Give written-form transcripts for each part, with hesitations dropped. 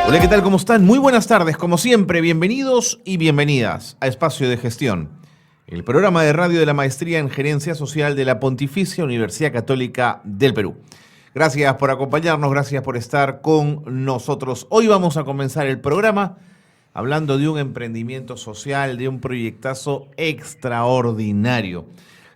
Hola, ¿qué tal? ¿Cómo están? Muy buenas tardes, como siempre, bienvenidos y bienvenidas a Espacio de Gestión, el programa de radio de la Maestría en Gerencia Social de la Pontificia Universidad Católica del Perú. Gracias por acompañarnos, gracias por estar con nosotros. Hoy vamos a comenzar el programa hablando de un emprendimiento social, de un proyectazo extraordinario,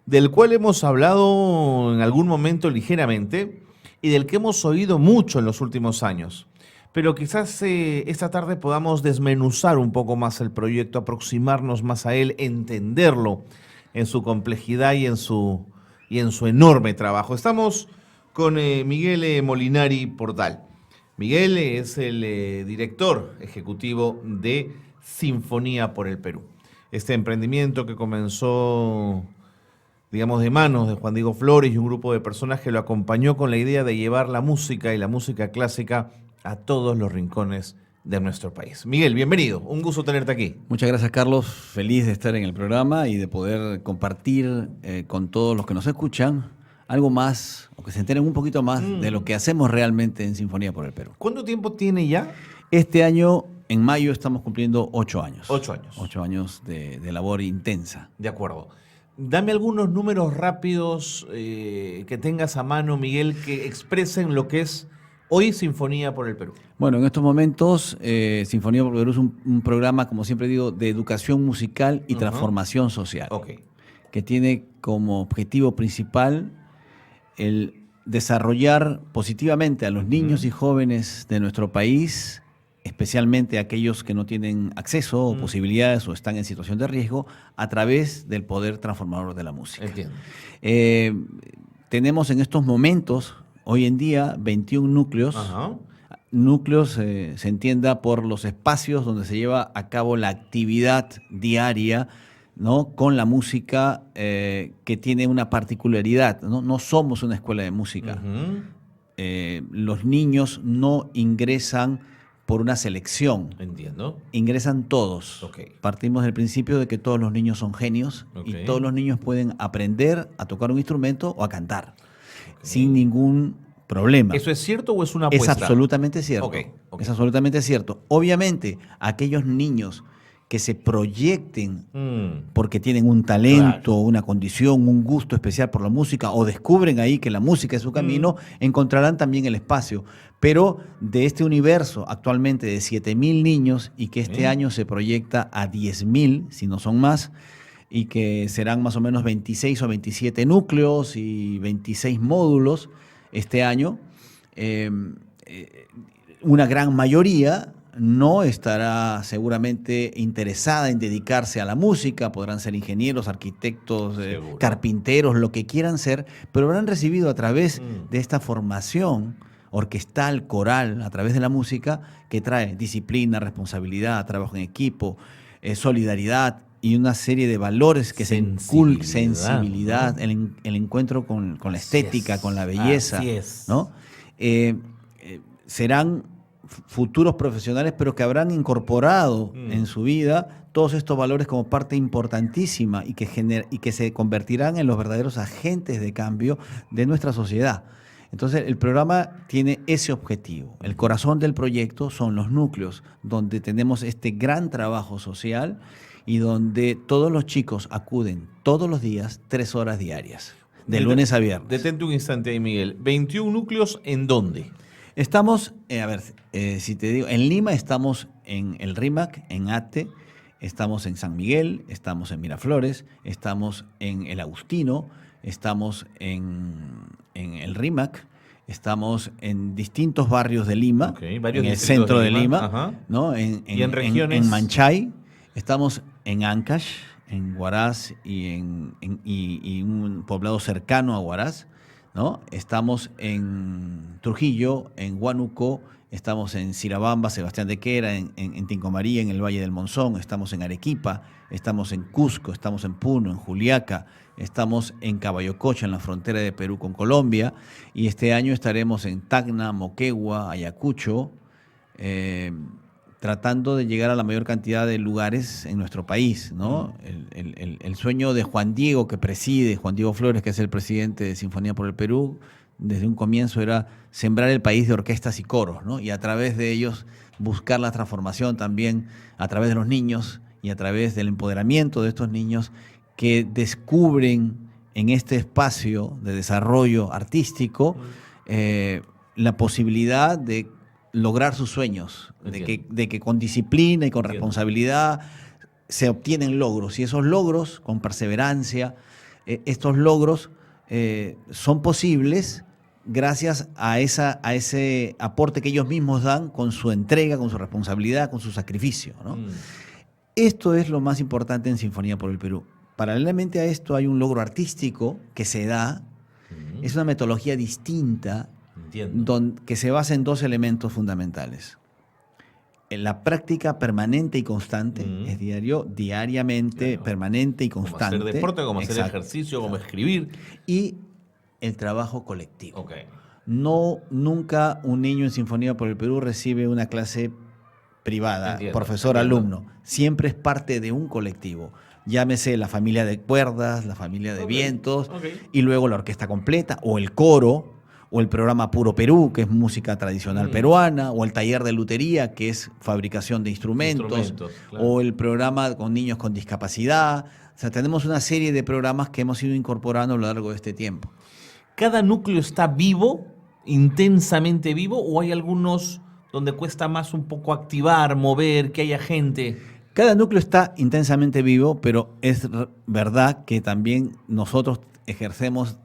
del cual hemos hablado en algún momento ligeramente y del que hemos oído mucho en los últimos años. Pero quizás esta tarde podamos desmenuzar un poco más el proyecto, aproximarnos más a él, entenderlo en su complejidad y en su enorme trabajo. Estamos con Miguel Molinari Portal. Miguel es el director ejecutivo de Sinfonía por el Perú. Este emprendimiento que comenzó, digamos, de manos de Juan Diego Flores y un grupo de personas que lo acompañó con la idea de llevar la música y la música clásica a todos los rincones de nuestro país. Miguel, bienvenido. Un gusto tenerte aquí. Muchas gracias, Carlos. Feliz de estar en el programa y de poder compartir con todos los que nos escuchan algo más, o que se enteren un poquito más de lo que hacemos realmente en Sinfonía por el Perú. ¿Cuánto tiempo tiene ya? Este año, en mayo, estamos cumpliendo 8 años. 8 años. 8 años de labor intensa. De acuerdo. Dame algunos números rápidos que tengas a mano, Miguel, que expresen lo que es hoy Sinfonía por el Perú. Bueno, en estos momentos, Sinfonía por el Perú es un programa, como siempre digo, de educación musical y transformación social. Okay. Que tiene como objetivo principal el desarrollar positivamente a los niños y jóvenes de nuestro país, especialmente aquellos que no tienen acceso o posibilidades o están en situación de riesgo, a través del poder transformador de la música. Entiendo. Tenemos en estos momentos, hoy en día, 21 núcleos. Ajá. Núcleos se entienda por los espacios donde se lleva a cabo la actividad diaria, ¿no? Con la música que tiene una particularidad, ¿no? No somos una escuela de música. Los niños no ingresan por una selección. Entiendo. Ingresan todos. Okay. Partimos del principio de que todos los niños son genios y todos los niños pueden aprender a tocar un instrumento o a cantar sin ningún problema. ¿Eso es cierto o es una apuesta? Es absolutamente cierto. Okay. Es absolutamente cierto. Obviamente, aquellos niños que se proyecten porque tienen un talento, una condición, un gusto especial por la música o descubren ahí que la música es su camino, encontrarán también el espacio. Pero de este universo actualmente de 7.000 niños y que este año se proyecta a 10.000, si no son más, y que serán más o menos 26 o 27 núcleos y 26 módulos este año, una gran mayoría no estará seguramente interesada en dedicarse a la música, podrán ser ingenieros, arquitectos, carpinteros, lo que quieran ser, pero habrán recibido a través de esta formación orquestal, coral, a través de la música, que trae disciplina, responsabilidad, trabajo en equipo, solidaridad y una serie de valores que se inculcan, sensibilidad, ¿no? el encuentro con la estética, con la belleza, ¿no? Serán futuros profesionales, pero que habrán incorporado en su vida todos estos valores como parte importantísima y que se convertirán en los verdaderos agentes de cambio de nuestra sociedad. Entonces, el programa tiene ese objetivo. El corazón del proyecto son los núcleos, donde tenemos este gran trabajo social y donde todos los chicos acuden todos los días 3 horas diarias, de lunes a viernes. Detente un instante ahí, Miguel. ¿21 núcleos en dónde? Estamos, si te digo, en Lima estamos en el RIMAC, en ATE, estamos en San Miguel, estamos en Miraflores, estamos en el Agustino, estamos en el RIMAC, estamos en distintos barrios de Lima, en el centro de Lima, ¿no? ¿Y en regiones? En Manchay, estamos en Ancash, en Huaraz y un poblado cercano a Huaraz, ¿no? Estamos en Trujillo, en Huánuco, estamos en Sirabamba, Sebastián de Quera, en Tincomaría, en el Valle del Monzón, estamos en Arequipa, estamos en Cusco, estamos en Puno, en Juliaca, estamos en Caballococha, en la frontera de Perú con Colombia, y este año estaremos en Tacna, Moquegua, Ayacucho, tratando de llegar a la mayor cantidad de lugares en nuestro país, ¿no? El sueño de Juan Diego, que preside, Juan Diego Flores, que es el presidente de Sinfonía por el Perú, desde un comienzo era sembrar el país de orquestas y coros, ¿no? Y a través de ellos buscar la transformación también a través de los niños y a través del empoderamiento de estos niños que descubren en este espacio de desarrollo artístico la posibilidad de lograr sus sueños, de que con disciplina y con responsabilidad se obtienen logros. Y esos logros, con perseverancia, estos logros son posibles gracias a ese aporte que ellos mismos dan con su entrega, con su responsabilidad, con su sacrificio, ¿no? Esto es lo más importante en Sinfonía por el Perú. Paralelamente a esto hay un logro artístico que se da, es una metodología distinta que se basa en dos elementos fundamentales. En la práctica permanente y constante, es diariamente, claro, permanente y constante. Como hacer deporte, como hacer ejercicio, como escribir. Y el trabajo colectivo. Okay. Nunca un niño en Sinfonía por el Perú recibe una clase privada, profesor-alumno. Siempre es parte de un colectivo. Llámese la familia de cuerdas, la familia de vientos, y luego la orquesta completa, o el coro, o el programa Puro Perú, que es música tradicional peruana, o el taller de lutería, que es fabricación de instrumentos, claro, o el programa con niños con discapacidad. O sea, tenemos una serie de programas que hemos ido incorporando a lo largo de este tiempo. ¿Cada núcleo está vivo, intensamente vivo, o hay algunos donde cuesta más un poco activar, mover, que haya gente? Cada núcleo está intensamente vivo, pero es verdad que también nosotros ejercemos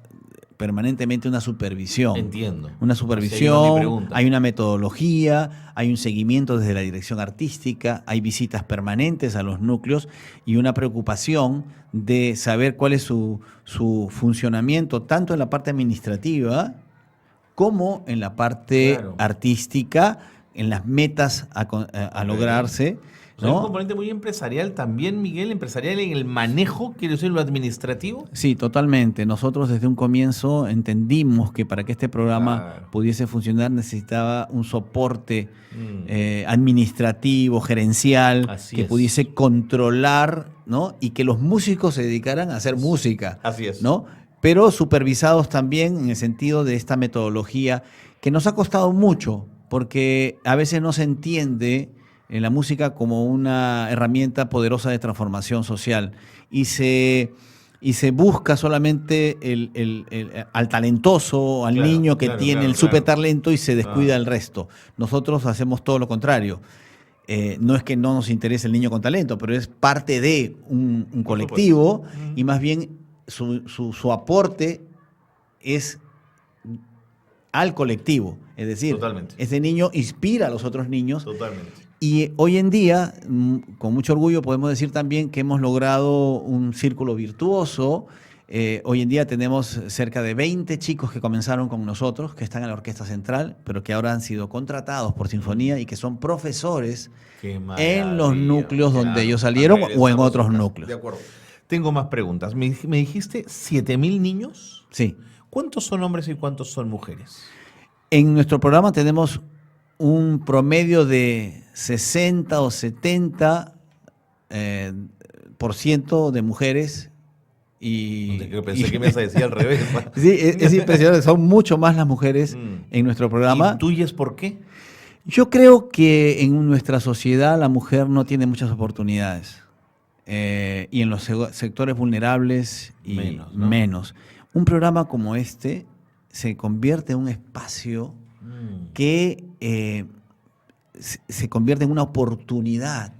permanentemente una supervisión. Entiendo. Una supervisión, hay una metodología, hay un seguimiento desde la dirección artística, hay visitas permanentes a los núcleos y una preocupación de saber cuál es su funcionamiento, tanto en la parte administrativa como en la parte artística, en las metas a lograrse. ¿No? Hay un componente muy empresarial también, Miguel, empresarial en el manejo, quiero decir, lo administrativo. Sí, totalmente. Nosotros desde un comienzo entendimos que para que este programa pudiese funcionar necesitaba un soporte administrativo, gerencial, que pudiese controlar, ¿no? Y que los músicos se dedicaran a hacer música. Así es. ¿No? Pero supervisados también en el sentido de esta metodología que nos ha costado mucho, porque a veces no se entiende en la música como una herramienta poderosa de transformación social y se busca solamente al talentoso, al niño que tiene el super talento y se descuida el resto. Nosotros hacemos todo lo contrario. No es que no nos interese el niño con talento, pero es parte de un colectivo y más bien su aporte es al colectivo. Es decir, ese niño inspira a los otros niños. Totalmente. Y hoy en día, con mucho orgullo, podemos decir también que hemos logrado un círculo virtuoso. Hoy en día tenemos cerca de 20 chicos que comenzaron con nosotros, que están en la Orquesta Central, pero que ahora han sido contratados por Sinfonía y que son profesores en los núcleos donde ellos salieron o en otros núcleos. De acuerdo. Tengo más preguntas. ¿Me dijiste 7.000 niños? Sí. ¿Cuántos son hombres y cuántos son mujeres? En nuestro programa tenemos un promedio de 60 o 70% de mujeres y... Pensé que me ibas a decir al revés. Sí, es impresionante. Son mucho más las mujeres en nuestro programa. ¿Intuyes por qué? Yo creo que en nuestra sociedad la mujer no tiene muchas oportunidades. Y en los sectores vulnerables y menos. Un programa como este se convierte en un espacio que se convierte en una oportunidad,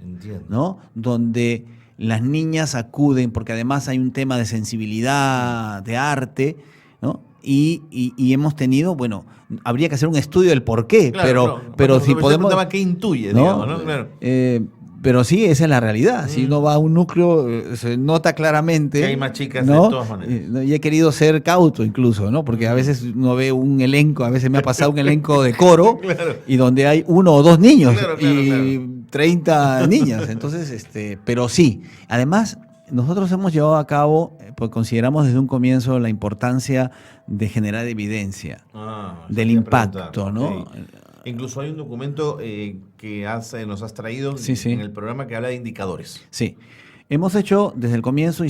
¿no? Donde las niñas acuden, porque además hay un tema de sensibilidad, de arte, ¿no? Y hemos tenido, bueno, habría que hacer un estudio del por qué, pero si podemos... ¿Qué intuye, digamos, ¿no? Claro. Pero sí, esa es la realidad. Si uno va a un núcleo, se nota claramente. Que hay más chicas, ¿no? de todas maneras. Y he querido ser cauto incluso, ¿no? Porque a veces uno ve un elenco, a veces me ha pasado un elenco de coro, y donde hay 1 o 2 niños y 30 niñas. Entonces, pero sí. Además, nosotros hemos llevado a cabo, pues consideramos desde un comienzo la importancia de generar evidencia del impacto, ¿no? Incluso hay un documento que nos has traído en el programa que habla de indicadores. Sí. Hemos hecho, desde el comienzo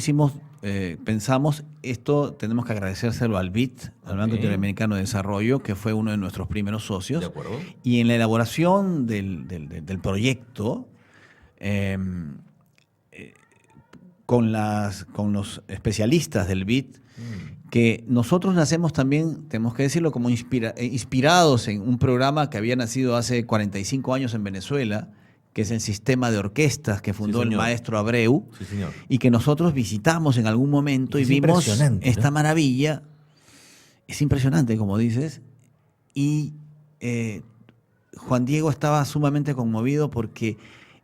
pensamos, esto tenemos que agradecérselo al BID, al Banco Interamericano de Desarrollo, que fue uno de nuestros primeros socios. De acuerdo. Y en la elaboración del proyecto, con los especialistas del BID, que nosotros nacemos también, tenemos que decirlo, como inspirados en un programa que había nacido hace 45 años en Venezuela, que es el sistema de orquestas que fundó el maestro Abreu, y que nosotros visitamos en algún momento y vimos esta maravilla. Es impresionante, como dices, y Juan Diego estaba sumamente conmovido porque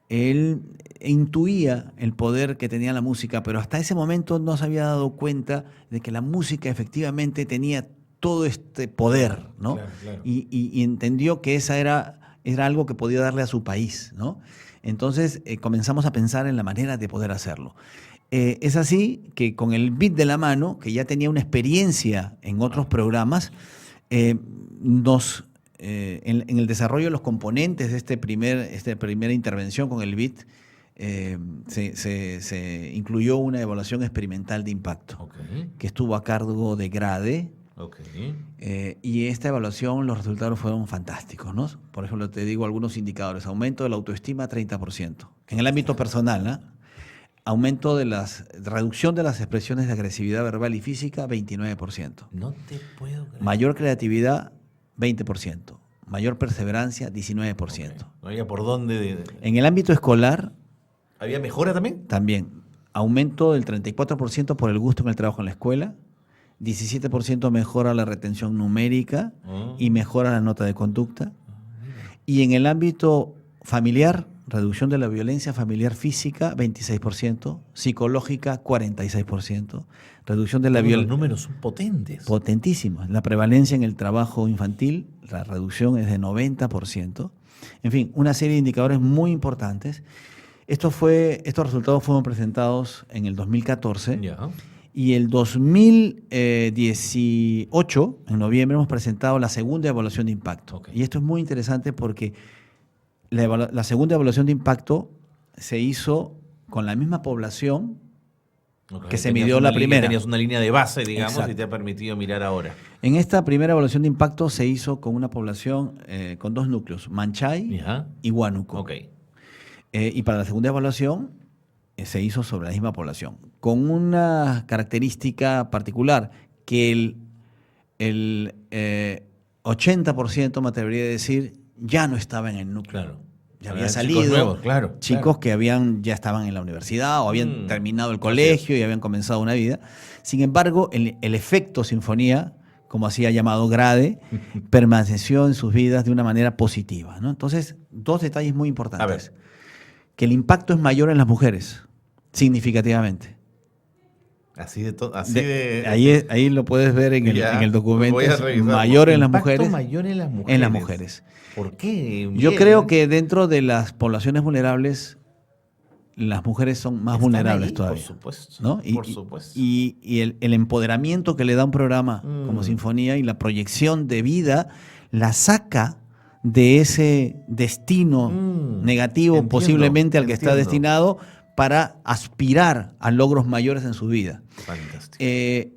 él intuía el poder que tenía la música, pero hasta ese momento no se había dado cuenta de que la música efectivamente tenía todo este poder, ¿no? Claro. Y entendió que esa era algo que podía darle a su país, ¿no? Entonces comenzamos a pensar en la manera de poder hacerlo. Es así que con el BID de la mano, que ya tenía una experiencia en otros programas, en el desarrollo de los componentes de esta primera intervención con el BID, se incluyó una evaluación experimental de impacto, que estuvo a cargo de Grade. Y esta evaluación, los resultados fueron fantásticos, ¿no? Por ejemplo, te digo algunos indicadores. Aumento de la autoestima, 30%. En el ámbito personal, ¿no? Reducción de las expresiones de agresividad verbal y física, 29%. No te puedo creer. Mayor creatividad, 20%. Mayor perseverancia, 19%. No había por dónde. En el ámbito escolar. ¿Había mejora también? También. Aumento del 34% por el gusto en el trabajo en la escuela. 17% mejora la retención numérica y mejora la nota de conducta. Y en el ámbito familiar, reducción de la violencia familiar física, 26%, psicológica, 46%, reducción de la violencia. Los números son potentes. Potentísimos. La prevalencia en el trabajo infantil, la reducción es de 90%. En fin, una serie de indicadores muy importantes. Estos resultados fueron presentados en el 2014. Y el 2018, en noviembre, hemos presentado la segunda evaluación de impacto. Y esto es muy interesante porque la segunda evaluación de impacto se hizo con la misma población que se midió la primera. Tenías una línea de base, digamos, Exacto. Y te ha permitido mirar ahora. En esta primera evaluación de impacto se hizo con una población con 2 núcleos, Manchay y Huánuco. Y para la segunda evaluación se hizo sobre la misma población, con una característica particular, que el 80%, me atrevería a decir, ya no estaba en el núcleo. Claro. Ya había salido. Chicos nuevos, chicos que ya estaban en la universidad o habían terminado el colegio y habían comenzado una vida. Sin embargo, el efecto sinfonía, como así ha llamado Grade, permaneció en sus vidas de una manera positiva, ¿no? Entonces, 2 detalles muy importantes. A ver. Que el impacto es mayor en las mujeres, significativamente. Ahí lo puedes ver en el documento. Mayor en las mujeres. Mayor en las mujeres. En las mujeres. ¿Por qué? Yo creo que dentro de las poblaciones vulnerables, las mujeres son más vulnerables ahí, todavía. Por supuesto. ¿no? Por supuesto. Y el empoderamiento que le da un programa como Sinfonía y la proyección de vida la saca de ese destino negativo, posiblemente al que está destinado, para aspirar a logros mayores en su vida. Fantástico.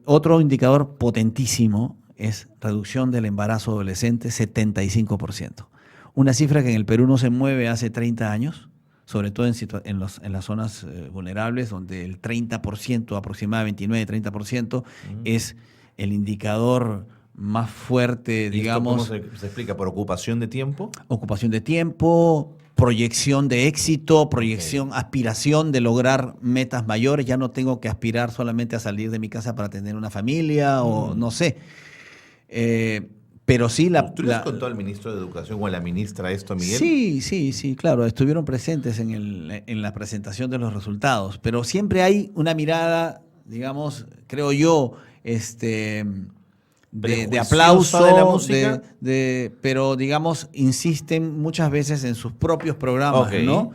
Otro indicador potentísimo es reducción del embarazo adolescente, 75%. Una cifra que en el Perú no se mueve hace 30 años, sobre todo en las zonas vulnerables, donde el 30%, aproximadamente 29-30%, es el indicador más fuerte, digamos. ¿Cómo se explica? ¿Por ocupación de tiempo? Ocupación de tiempo, proyección de éxito, aspiración de lograr metas mayores. Ya no tengo que aspirar solamente a salir de mi casa para tener una familia o no sé. Pero sí ¿Tú les contó al ministro de Educación o a la ministra esto, Miguel? Sí, claro. Estuvieron presentes en la presentación de los resultados. Pero siempre hay una mirada, digamos, creo yo, de aplauso, de la música. Pero digamos, insisten muchas veces en sus propios programas, ¿no?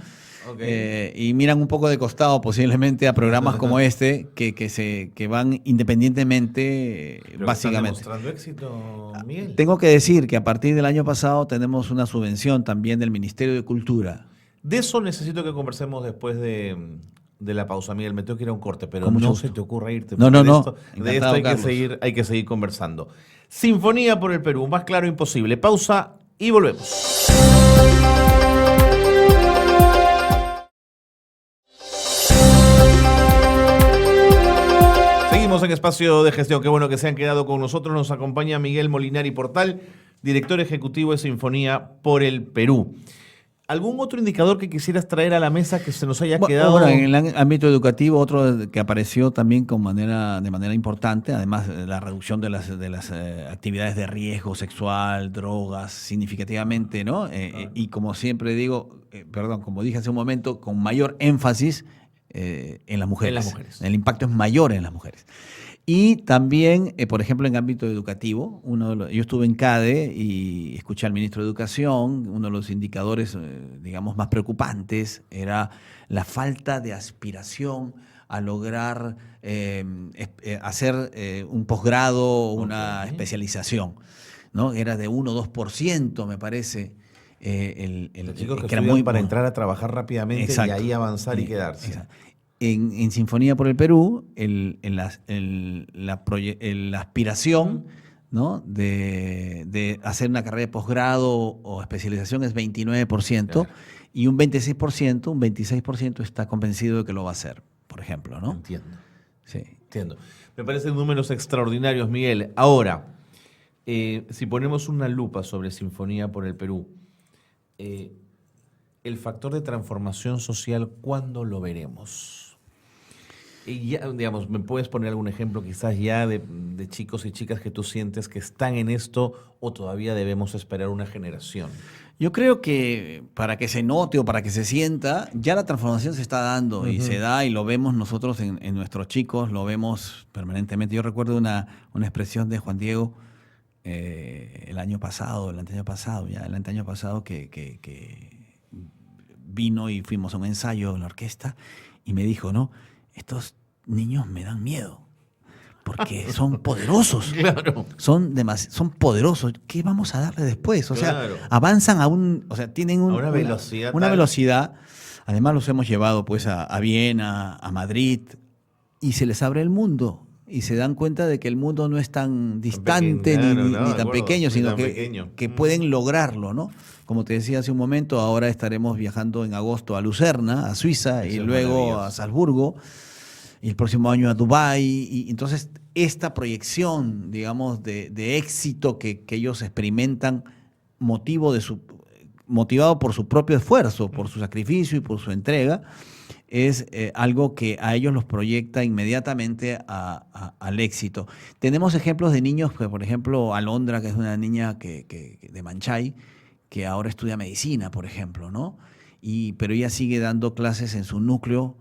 Y miran un poco de costado posiblemente a programas como este que van independientemente. ¿Pero básicamente. ¿Están demostrando éxito, Miguel? Tengo que decir que a partir del año pasado tenemos una subvención también del Ministerio de Cultura. De eso necesito que conversemos después de de la pausa, Miguel. Me tengo que ir a un corte, pero Con mucho no gusto. se te ocurra irte. No. De esto hay que seguir conversando. Sinfonía por el Perú, más claro imposible. Pausa y volvemos. Seguimos en Espacio de Gestión. Qué bueno que se han quedado con nosotros. Nos acompaña Miguel Molinari Portal, director ejecutivo de Sinfonía por el Perú. ¿Algún otro indicador que quisieras traer a la mesa que se nos haya quedado? Bueno, en el ámbito educativo, otro que apareció también de manera importante, además de la reducción de las actividades de riesgo sexual, drogas, significativamente, ¿no? Y como siempre digo, como dije hace un momento, con mayor énfasis en las mujeres. En las mujeres. El impacto es mayor en las mujeres. Y también, por ejemplo, en ámbito educativo, yo estuve en CADE y escuché al ministro de Educación. Uno de los indicadores, digamos, más preocupantes era la falta de aspiración a lograr hacer un posgrado o una especialización, ¿no? Era de 1 o 2%, me parece. Los chicos que era estudian para entrar a trabajar rápidamente. Exacto. Y ahí avanzar y quedarse. Exacto. En Sinfonía por el Perú, la aspiración, ¿no? de hacer una carrera de posgrado o especialización es 29%, claro. Y un 26% está convencido de que lo va a hacer, por ejemplo, ¿no? Entiendo. Sí. Entiendo. Me parecen números extraordinarios, Miguel. Ahora, si ponemos una lupa sobre Sinfonía por el Perú, el factor de transformación social, ¿cuándo lo veremos? Y ya, digamos, ¿me puedes poner algún ejemplo quizás ya de chicos y chicas que tú sientes que están en esto o todavía debemos esperar una generación? Yo creo que para que se note o para que se sienta, ya la transformación se está dando y se da y lo vemos nosotros en nuestros chicos, lo vemos permanentemente. Yo recuerdo una expresión de Juan Diego el anteaño pasado, que vino y fuimos a un ensayo en la orquesta y me dijo, ¿no? Estos niños me dan miedo porque son poderosos. Claro. Son poderosos. ¿Qué vamos a darle después? O claro. sea, avanzan tienen una velocidad. Una velocidad. Además los hemos llevado pues a Viena, a Madrid, y se les abre el mundo. Y se dan cuenta de que el mundo no es tan distante ni tan pequeño, sino que pueden lograrlo, ¿no? Como te decía hace un momento, ahora estaremos viajando en agosto a Lucerna, a Suiza, y luego a Salzburgo, y el próximo año a Dubái. Y entonces esta proyección, digamos, de éxito que ellos experimentan, motivado por su propio esfuerzo, por su sacrificio y por su entrega, es algo que a ellos los proyecta inmediatamente al éxito. Tenemos ejemplos de niños, por ejemplo, Alondra, que es una niña de Manchay, que ahora estudia medicina, por ejemplo, ¿no? Pero ella sigue dando clases en su núcleo,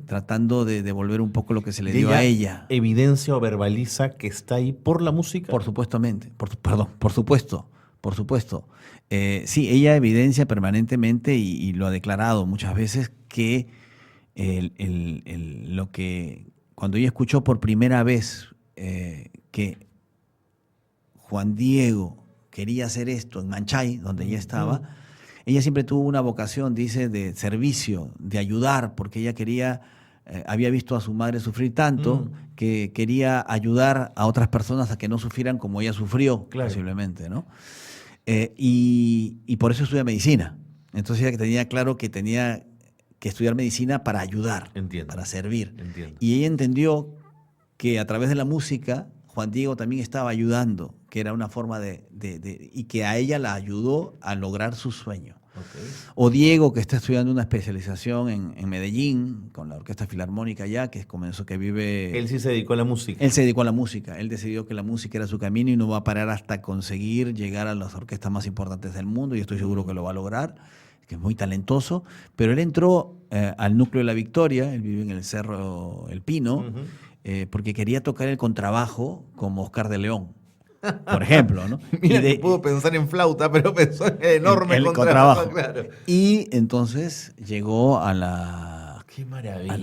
tratando de devolver un poco lo que se le dio a ella. ¿Evidencia o verbaliza que está ahí por la música? Por supuesto. Sí, ella evidencia permanentemente y lo ha declarado muchas veces que cuando ella escuchó por primera vez que Juan Diego quería hacer esto en Manchay, donde ella estaba, ella siempre tuvo una vocación, dice, de servicio, de ayudar, porque ella había visto a su madre sufrir tanto que quería ayudar a otras personas a que no sufrieran como ella sufrió, posiblemente, ¿no? Y por eso estudia medicina. Entonces ella tenía claro que tenía que estudiar medicina para ayudar, para servir. Y ella entendió que a través de la música Juan Diego también estaba ayudando, que era una forma y que a ella la ayudó a lograr su sueño. O Diego, que está estudiando una especialización en Medellín, con la Orquesta Filarmónica ya, que vive... Él sí se dedicó a la música. Él se dedicó a la música. Él decidió que la música era su camino y no va a parar hasta conseguir llegar a las orquestas más importantes del mundo, y estoy seguro que lo va a lograr, que es muy talentoso. Pero él entró al núcleo de La Victoria, él vive en el Cerro El Pino, porque quería tocar el contrabajo como Oscar de León, por ejemplo, ¿no? Mira, pudo pensar en flauta, pero pensó en enorme contrabajo. Claro. Y entonces llegó a la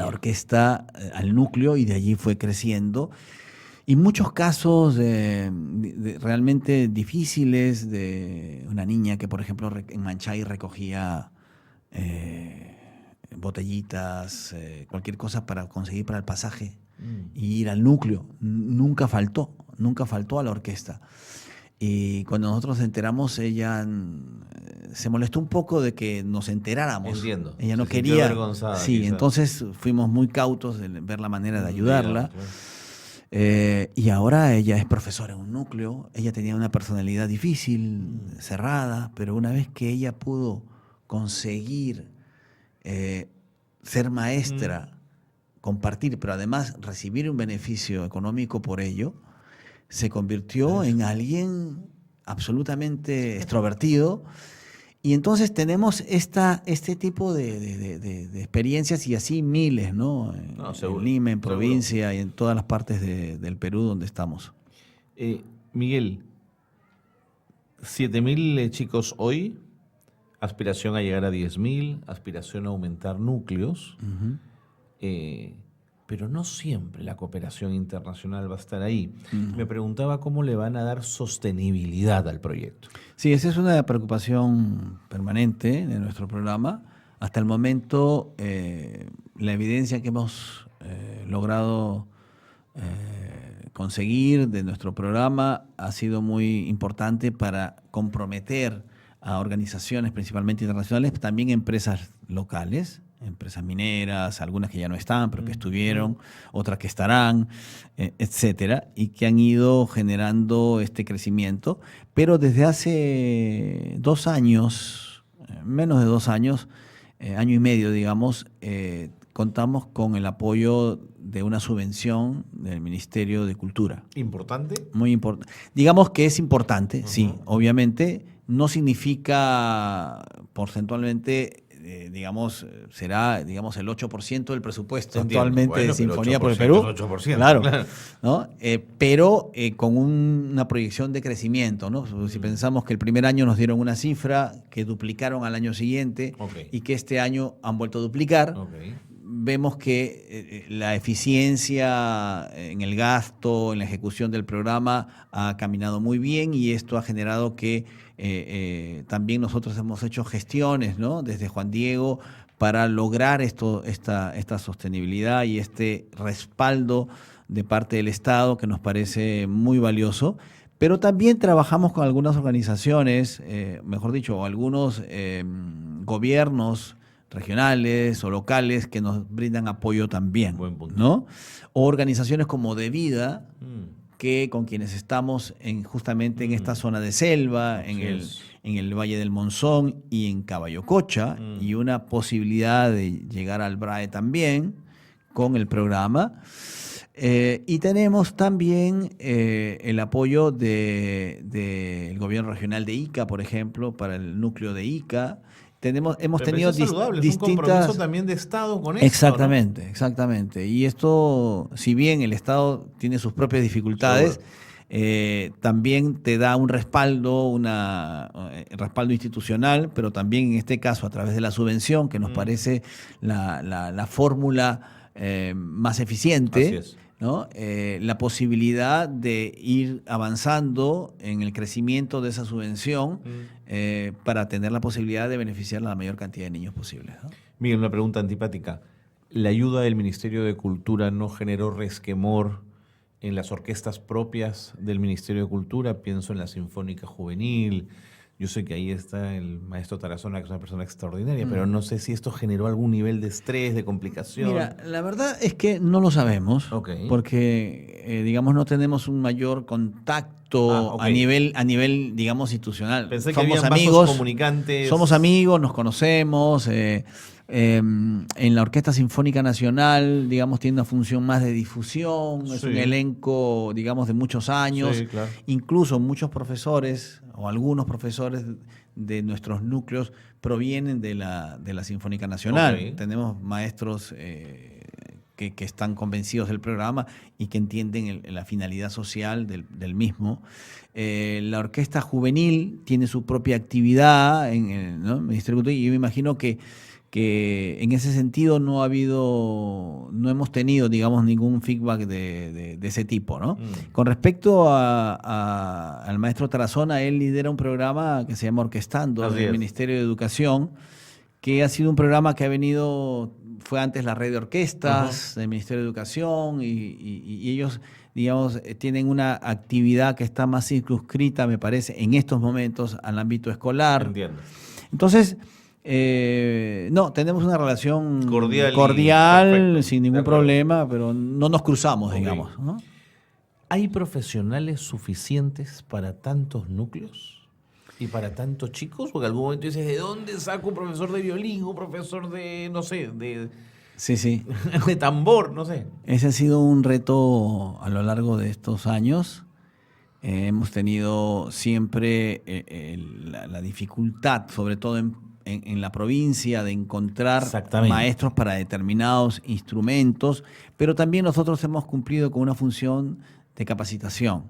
orquesta, al núcleo, y de allí fue creciendo. Y muchos casos realmente difíciles de una niña que, por ejemplo, en Manchay recogía botellitas, cualquier cosa para conseguir para el pasaje y ir al núcleo. Nunca faltó a la orquesta. Y cuando nosotros nos enteramos, ella se molestó un poco de que nos enteráramos. Entiendo. Ella no Se sintió quería. avergonzada, Sí, quizás. entonces fuimos muy cautos en ver la manera de ayudarla. Claro. Y ahora ella es profesora en un núcleo. Ella tenía una personalidad difícil, cerrada, pero una vez que ella pudo conseguir ser maestra, compartir, pero además recibir un beneficio económico por ello, se convirtió en alguien absolutamente extrovertido. Y entonces tenemos este tipo de experiencias y así miles, ¿no? Seguro, En Lima, en seguro. provincia y en todas las partes del Perú donde estamos. Miguel, 7.000 chicos hoy, aspiración a llegar a 10.000, aspiración a aumentar núcleos. Pero no siempre la cooperación internacional va a estar ahí. Me preguntaba cómo le van a dar sostenibilidad al proyecto. Sí, esa es una preocupación permanente de nuestro programa. Hasta el momento, la evidencia que hemos logrado conseguir de nuestro programa ha sido muy importante para comprometer a organizaciones, principalmente internacionales, pero también empresas locales, empresas mineras, algunas que ya no están, pero que estuvieron, otras que estarán, etcétera, y que han ido generando este crecimiento. Pero desde hace 2 años, menos de 2 años, año y medio, digamos, contamos con el apoyo de una subvención del Ministerio de Cultura. ¿Importante? Muy importante. Digamos que es importante, sí, obviamente. No significa porcentualmente, será el 8% del presupuesto actualmente de Sinfonía por el Perú. 8%, claro. ¿No? Pero con una proyección de crecimiento, ¿no? Si pensamos que el primer año nos dieron una cifra que duplicaron al año siguiente y que este año han vuelto a duplicar, vemos que la eficiencia en el gasto, en la ejecución del programa ha caminado muy bien y esto ha generado que también nosotros hemos hecho gestiones, ¿no? Desde Juan Diego para lograr esta sostenibilidad y este respaldo de parte del Estado que nos parece muy valioso. Pero también trabajamos con algunas organizaciones, mejor dicho, algunos gobiernos regionales o locales que nos brindan apoyo también, Buen punto. ¿no? O organizaciones como De Vida, que con quienes estamos justamente en esta zona de selva, en el Valle del Monzón y en Caballococha, y una posibilidad de llegar al BRAE también con el programa. Y tenemos también el apoyo del gobierno regional de Ica, por ejemplo, para el núcleo de Ica. Hemos tenido distintas... Es un compromiso también de Estado con esto, Exactamente, ¿no? Exactamente. Y esto, si bien el Estado tiene sus propias dificultades, también te da un respaldo, respaldo institucional, pero también en este caso a través de la subvención, que nos parece la fórmula más eficiente. Así es. ¿No? La posibilidad de ir avanzando en el crecimiento de esa subvención para tener la posibilidad de beneficiar a la mayor cantidad de niños posible, ¿no? Miguel, una pregunta antipática. ¿La ayuda del Ministerio de Cultura no generó resquemor en las orquestas propias del Ministerio de Cultura? Pienso en la Sinfónica Juvenil. Yo sé que ahí está el maestro Tarazona, que es una persona extraordinaria, pero no sé si esto generó algún nivel de estrés, de complicación. Mira, la verdad es que no lo sabemos, porque, no tenemos un mayor contacto a nivel, digamos, institucional. Pensé que somos habían amigos, vasos comunicantes. Somos amigos, nos conocemos. En la Orquesta Sinfónica Nacional, tiene una función más de difusión, es un elenco, de muchos años. Sí, claro. Incluso muchos profesores o algunos profesores de nuestros núcleos provienen de la Sinfónica Nacional. Tenemos maestros que están convencidos del programa y que entienden la finalidad social del mismo. La Orquesta Juvenil tiene su propia actividad en el Ministerio de Cultura y yo me imagino que en ese sentido no hemos tenido, ningún feedback de ese tipo, ¿no? Con respecto al maestro Tarazona, él lidera un programa que se llama Orquestando del Ministerio de Educación, que ha sido un programa que ha venido, fue antes la red de orquestas del Ministerio de Educación y ellos, digamos, tienen una actividad que está más circunscrita, me parece, en estos momentos al ámbito escolar. Entiendo. Entonces, no, tenemos una relación cordial sin ningún problema, pero no nos cruzamos, digamos, ¿no? ¿Hay profesionales suficientes para tantos núcleos y para tantos chicos? Porque en algún momento dices, ¿de dónde saco un profesor de violín, un profesor de, no sé, Sí. de tambor, no sé? Ese ha sido un reto a lo largo de estos años. Hemos tenido siempre la dificultad, sobre todo en la provincia, de encontrar maestros para determinados instrumentos, pero también nosotros hemos cumplido con una función de capacitación.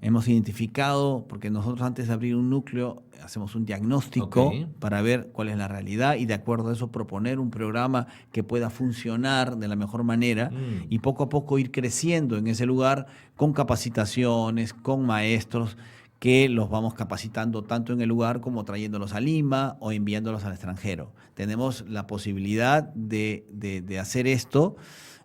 Hemos identificado, porque nosotros antes de abrir un núcleo hacemos un diagnóstico para ver cuál es la realidad y de acuerdo a eso proponer un programa que pueda funcionar de la mejor manera y poco a poco ir creciendo en ese lugar con capacitaciones, con maestros que los vamos capacitando tanto en el lugar como trayéndolos a Lima o enviándolos al extranjero. Tenemos la posibilidad de hacer esto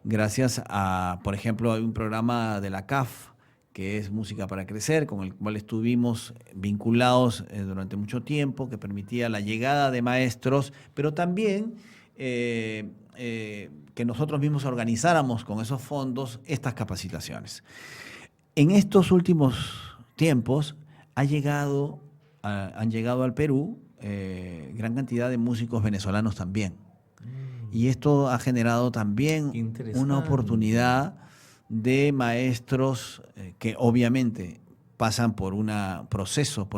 gracias a, por ejemplo, hay un programa de la CAF, que es Música para Crecer, con el cual estuvimos vinculados durante mucho tiempo, que permitía la llegada de maestros, pero también que nosotros mismos organizáramos con esos fondos estas capacitaciones. En estos últimos tiempos han llegado al Perú gran cantidad de músicos venezolanos también. Y esto ha generado también una oportunidad de maestros que obviamente pasan por un proceso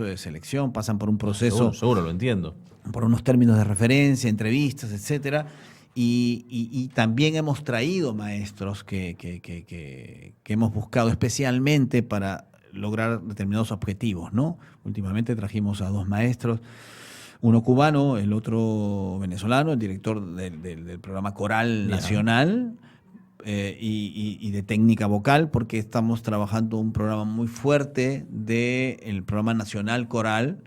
de selección, pasan por un proceso... Seguro, lo entiendo. Por unos términos de referencia, entrevistas, etcétera. Y también hemos traído maestros que hemos buscado especialmente para lograr determinados objetivos, ¿no? Últimamente trajimos a 2 maestros, uno cubano, el otro venezolano, el director del programa Coral Nacional y de técnica vocal, porque estamos trabajando un programa muy fuerte del programa nacional Coral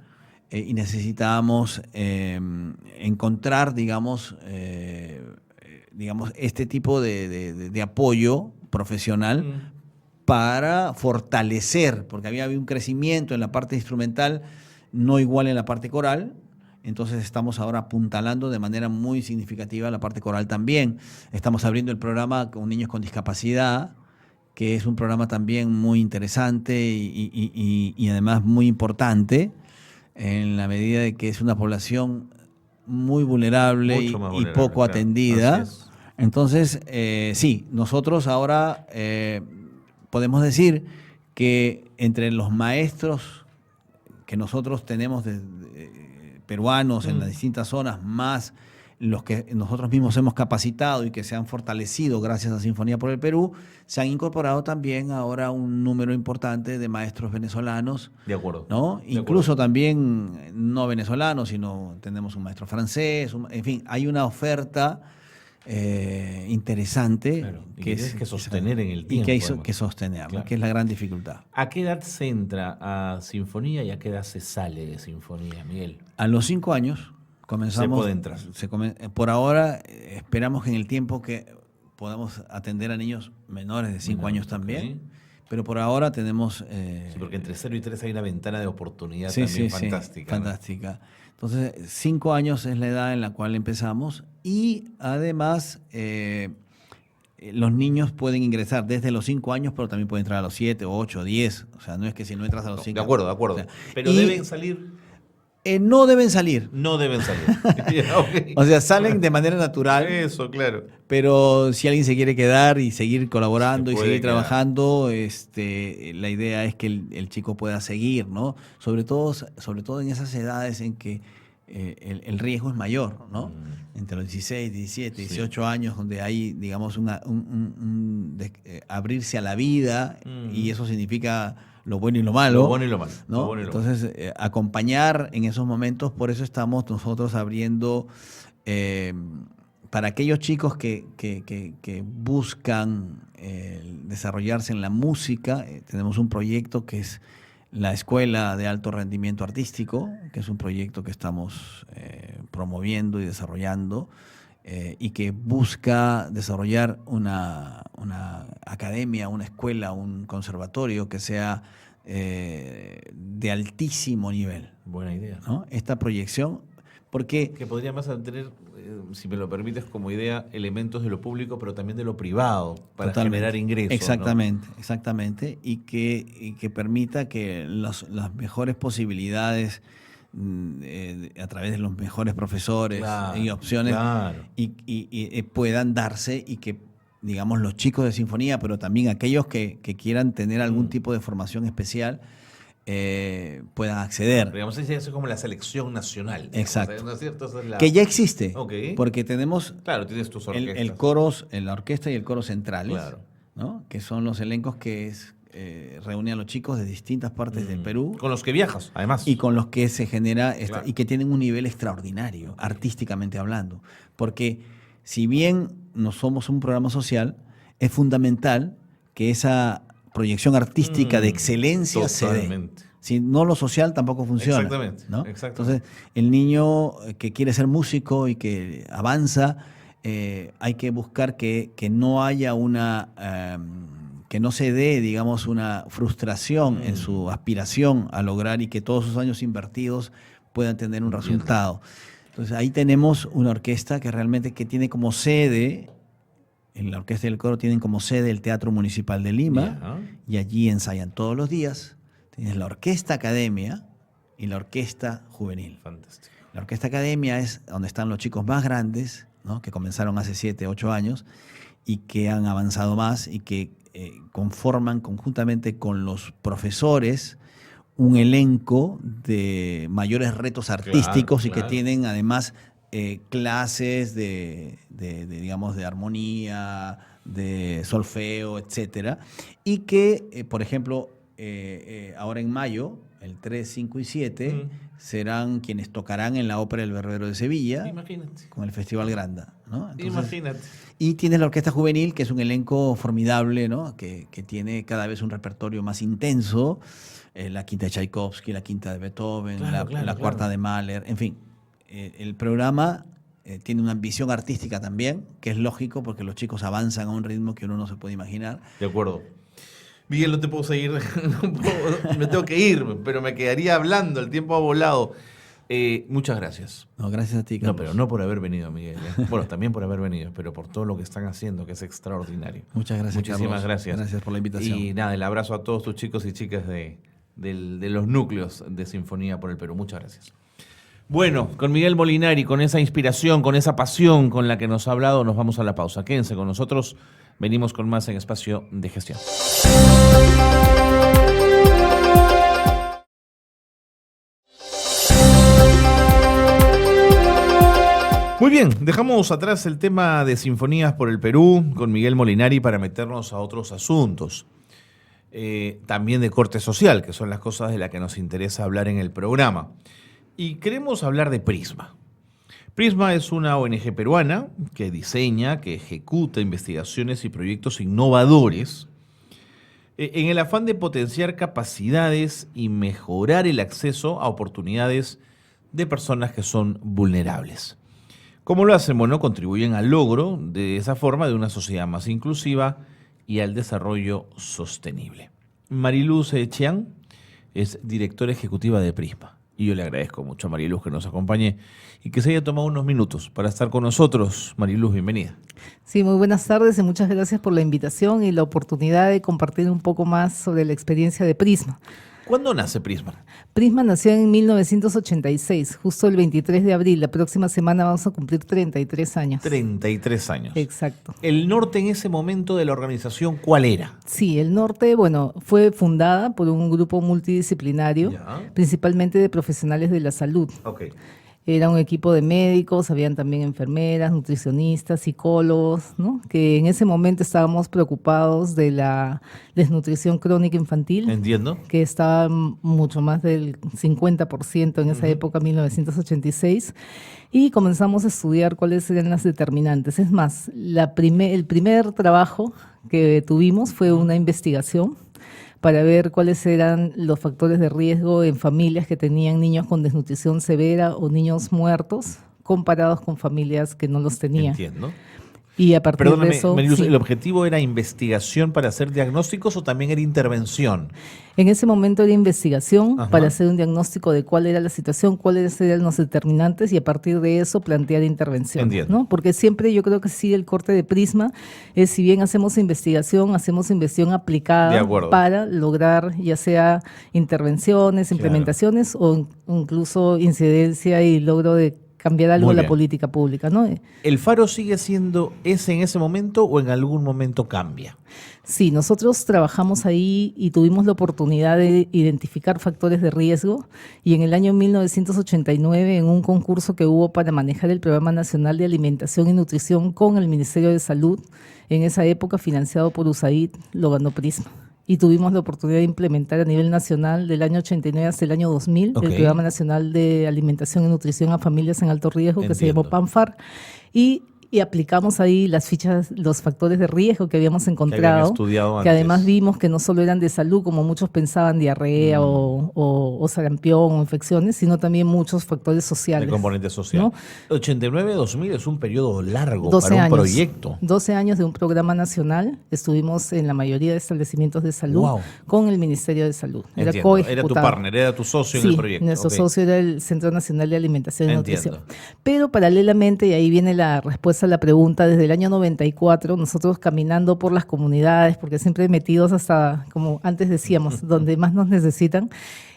y necesitábamos encontrar, digamos, este tipo de apoyo profesional para fortalecer, porque había un crecimiento en la parte instrumental, no igual en la parte coral. Entonces estamos ahora apuntalando de manera muy significativa la parte coral también. Estamos abriendo el programa con niños con discapacidad, que es un programa también muy interesante y además muy importante, en la medida de que es una población muy vulnerable y poco atendida. Entonces, sí, nosotros ahora podemos decir que entre los maestros que nosotros tenemos peruanos en las distintas zonas, más los que nosotros mismos hemos capacitado y que se han fortalecido gracias a Sinfonía por el Perú, se han incorporado también ahora un número importante de maestros venezolanos. De acuerdo. ¿No? Incluso también no venezolanos, sino tenemos un maestro francés, en fin, hay una oferta interesante, claro, que es que sostener en el tiempo. Y que hay que sostener, claro, que es la gran dificultad. ¿A qué edad se entra a Sinfonía y a qué edad se sale de Sinfonía, Miguel? A los 5 años comenzamos. Se puede entrar. Por ahora esperamos que en el tiempo que podamos atender a niños menores de 5 años también. Pero por ahora tenemos... sí, porque entre 0 y 3 hay una ventana de oportunidad también fantástica. Sí, fantástica. Entonces, 5 años es la edad en la cual empezamos y además los niños pueden ingresar desde los 5 años, pero también pueden entrar a los 7, 8, 10. O sea, no es que si no entras a los 5... De acuerdo. O sea, pero deben salir... no deben salir. No deben salir. Okay. O sea, salen de manera natural. Eso, claro. Pero si alguien se quiere quedar y seguir colaborando y seguir trabajando, la idea es que el chico pueda seguir, ¿no? Sobre todo en esas edades en que el riesgo es mayor, ¿no? Entre los 16, 17, 18 años, donde hay, digamos, abrirse a la vida, y eso significa lo bueno y lo malo. Lo bueno y lo malo. ¿No? Bueno y lo Entonces, acompañar en esos momentos, por eso estamos nosotros abriendo para aquellos chicos que buscan desarrollarse en la música. Tenemos un proyecto que es la Escuela de Alto Rendimiento Artístico, que es un proyecto que estamos promoviendo y desarrollando, y que busca desarrollar una academia, una escuela, un conservatorio que sea de altísimo nivel. Buena idea. ¿No? Esta proyección, porque... Que podría más tener, si me lo permites como idea, elementos de lo público, pero también de lo privado, para generar ingresos. Exactamente, ¿no? exactamente. Y que permita que las mejores posibilidades a través de los mejores profesores y opciones y puedan darse, y que, digamos, los chicos de sinfonía, pero también aquellos que quieran tener algún tipo de formación especial, puedan acceder. Digamos, eso es como la selección nacional. Digamos. Exacto. ¿No es cierto? Esa es la... Que ya existe. Okay. Porque tenemos tienes tus orquestas. el coros, la orquesta y el coro centrales, claro, ¿no? Que son los elencos que reúnen a los chicos de distintas partes del Perú. Con los que viajas, además. Y con los que se genera, claro, y que tienen un nivel extraordinario, artísticamente hablando. Porque si bien no somos un programa social, es fundamental que esa proyección artística de excelencia totalmente se dé. Si no, lo social tampoco funciona. Exactamente, ¿no? exactamente. Entonces, el niño que quiere ser músico y que avanza, hay que buscar que no haya que no se dé, digamos, una frustración en su aspiración a lograr, y que todos sus años invertidos puedan tener un resultado. Entonces, ahí tenemos una orquesta que realmente tiene como sede, en la orquesta y el coro tienen como sede el Teatro Municipal de Lima, y allí ensayan todos los días. Tienes la Orquesta Academia y la Orquesta Juvenil. Fantástico. La Orquesta Academia es donde están los chicos más grandes, ¿no? Que comenzaron hace 7, 8 años y que han avanzado más, y que conforman conjuntamente con los profesores un elenco de mayores retos artísticos, claro, y que tienen además clases digamos, de armonía, de solfeo, etcétera, y que, por ejemplo, ahora en mayo, el 3, 5 y 7, serán quienes tocarán en la Ópera del Barbero de Sevilla. Imagínate. Con el Festival Granda, ¿no? Entonces, imagínate. Y tienes la Orquesta Juvenil, que es un elenco formidable, ¿no? Que tiene cada vez un repertorio más intenso. La quinta de Tchaikovsky, la quinta de Beethoven, la cuarta de Mahler, en fin. El programa tiene una ambición artística también, que es lógico porque los chicos avanzan a un ritmo que uno no se puede imaginar. De acuerdo. Miguel, no te puedo seguir, me tengo que ir, pero me quedaría hablando, el tiempo ha volado. Muchas gracias. No, gracias a ti, Carlos. No, pero no por haber venido, Miguel. Bueno, también por haber venido, pero por todo lo que están haciendo, que es extraordinario. Muchas gracias, Muchísimas Carlos. gracias. Gracias por la invitación. Y nada, el abrazo a todos tus chicos y chicas de los núcleos de Sinfonía por el Perú. Muchas gracias. Bueno, con Miguel Molinari, con esa inspiración, con esa pasión con la que nos ha hablado, nos vamos a la pausa. Quédense con nosotros, venimos con más en Espacio de Gestión. Muy bien, dejamos atrás el tema de Sinfonías por el Perú con Miguel Molinari para meternos a otros asuntos, también de corte social, que son las cosas de las que nos interesa hablar en el programa. Y queremos hablar de Prisma. Prisma es una ONG peruana que diseña, que ejecuta investigaciones y proyectos innovadores en el afán de potenciar capacidades y mejorar el acceso a oportunidades de personas que son vulnerables. ¿Cómo lo hacen? Bueno, contribuyen al logro de esa forma de una sociedad más inclusiva y al desarrollo sostenible. Mariluz Chiang es directora ejecutiva de Prisma. Y yo le agradezco mucho a Mariluz que nos acompañe y que se haya tomado unos minutos para estar con nosotros. Mariluz, bienvenida. Sí, muy buenas tardes y muchas gracias por la invitación y la oportunidad de compartir un poco más sobre la experiencia de Prisma. ¿Cuándo nace Prisma? Prisma nació en 1986, justo el 23 de abril. La próxima semana vamos a cumplir 33 años. 33 años. Exacto. ¿El norte en ese momento de la organización cuál era? Sí, el norte, bueno, fue fundada por un grupo multidisciplinario, principalmente de profesionales de la salud. Okay. Era un equipo de médicos, habían también enfermeras, nutricionistas, psicólogos, ¿no? Que en ese momento estábamos preocupados de la desnutrición crónica infantil. Entiendo. Que estaba mucho más del 50% en esa época, 1986. Y comenzamos a estudiar cuáles eran las determinantes. Es más, el primer trabajo que tuvimos fue una investigación para ver cuáles eran los factores de riesgo en familias que tenían niños con desnutrición severa o niños muertos comparados con familias que no los tenían. Entiendo. Y a partir Perdóname, de eso... Mariluz, sí. ¿el objetivo era investigación para hacer diagnósticos o también era intervención? En ese momento era investigación Ajá. para hacer un diagnóstico de cuál era la situación, cuáles eran los determinantes y a partir de eso plantear intervención. Entiendo. ¿No? Porque siempre yo creo que sí el corte de prisma es, si bien hacemos investigación De aplicada acuerdo. para lograr ya sea intervenciones, Claro. implementaciones o incluso incidencia y logro de cambiar algo Muy en la bien. política pública, ¿no? ¿El faro sigue siendo ese en ese momento o en algún momento cambia? Sí, nosotros trabajamos ahí y tuvimos la oportunidad de identificar factores de riesgo y en el año 1989, en un concurso que hubo para manejar el Programa Nacional de Alimentación y Nutrición con el Ministerio de Salud, en esa época financiado por USAID, lo ganó Prisma. Y tuvimos la oportunidad de implementar a nivel nacional del año 89 hasta el año 2000 Ok. el Programa Nacional de Alimentación y Nutrición a Familias en Alto Riesgo, que se Entiendo. llamó PANFAR, y aplicamos ahí las fichas, los factores de riesgo que habíamos encontrado, estudiado que antes. además vimos que no solo eran de salud, como muchos pensaban, diarrea o sarampión o infecciones, sino también muchos factores sociales. El componente social. ¿no? 89-2000 es un periodo largo 12 para un años. proyecto. 12 años de un programa nacional. Estuvimos en la mayoría de establecimientos de salud Wow. con el Ministerio de Salud. Entiendo. Era tu coejecutado. partner, era tu socio Sí, en el proyecto. nuestro Ok. socio era el Centro Nacional de Alimentación y Entiendo. Nutrición. Pero paralelamente, y ahí viene la respuesta a la pregunta, desde el año 94, nosotros caminando por las comunidades, porque siempre metidos hasta, como antes decíamos, donde más nos necesitan,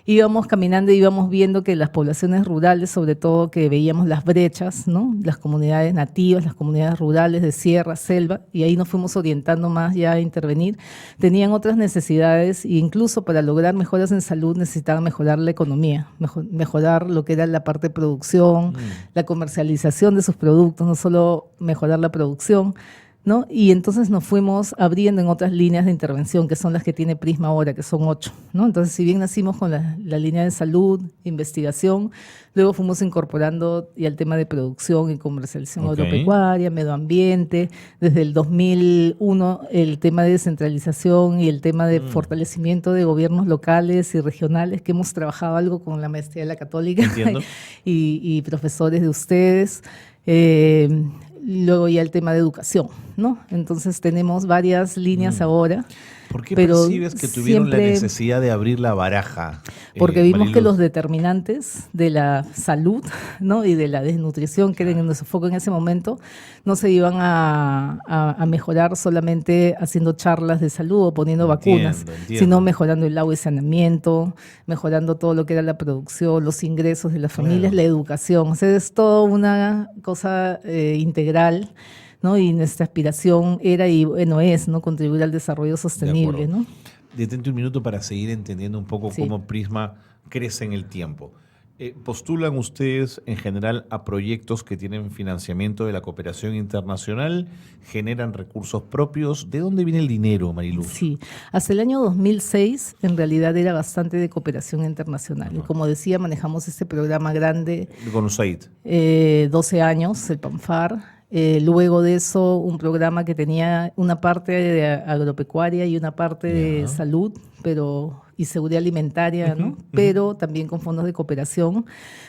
íbamos caminando y íbamos viendo que las poblaciones rurales, sobre todo que veíamos las brechas, ¿no? Las comunidades nativas, las comunidades rurales de sierra, selva, y ahí nos fuimos orientando más ya a intervenir, tenían otras necesidades e incluso para lograr mejoras en salud necesitaban mejorar la economía, mejorar lo que era la parte de producción, la comercialización de sus productos, no solo mejorar la producción, ¿no? Y entonces nos fuimos abriendo en otras líneas de intervención, que son las que tiene Prisma ahora, que son 8, ¿no? Entonces, si bien nacimos con la línea de salud, investigación, luego fuimos incorporando ya el tema de producción y comercialización Ok. agropecuaria, medio ambiente, desde el 2001 el tema de descentralización y el tema de fortalecimiento de gobiernos locales y regionales, que hemos trabajado algo con la maestría de la Católica Entiendo. y profesores de ustedes. Luego ya el tema de educación, ¿no? Entonces tenemos varias líneas ahora. ¿Por qué pero percibes que tuvieron la siempre- necesidad de abrir la baraja? Porque vimos que Mariluz? los determinantes de la salud, ¿no? Y de la desnutrición, que eran nuestro foco en ese momento, no se iban a mejorar solamente haciendo charlas de salud o poniendo vacunas, Entiendo. sino mejorando el agua y saneamiento, mejorando todo lo que era la producción, los ingresos de las familias, la educación. O sea, es toda una cosa integral, ¿no? Y nuestra aspiración era y bueno es, ¿no? Contribuir al desarrollo sostenible, acuerdo. ¿no? Detente un minuto para seguir entendiendo un poco Sí. cómo Prisma crece en el tiempo. ¿Postulan ustedes en general a proyectos que tienen financiamiento de la cooperación internacional? ¿Generan recursos propios? ¿De dónde viene el dinero, Mariluz? Sí, hasta el año 2006 en realidad era bastante de cooperación internacional. Y como decía, manejamos este programa grande, Con USAID. 12 años, el PANFAR. Luego de eso, un programa que tenía una parte de agropecuaria y una parte de salud, y seguridad alimentaria, ¿no? Pero también con fondos de cooperación.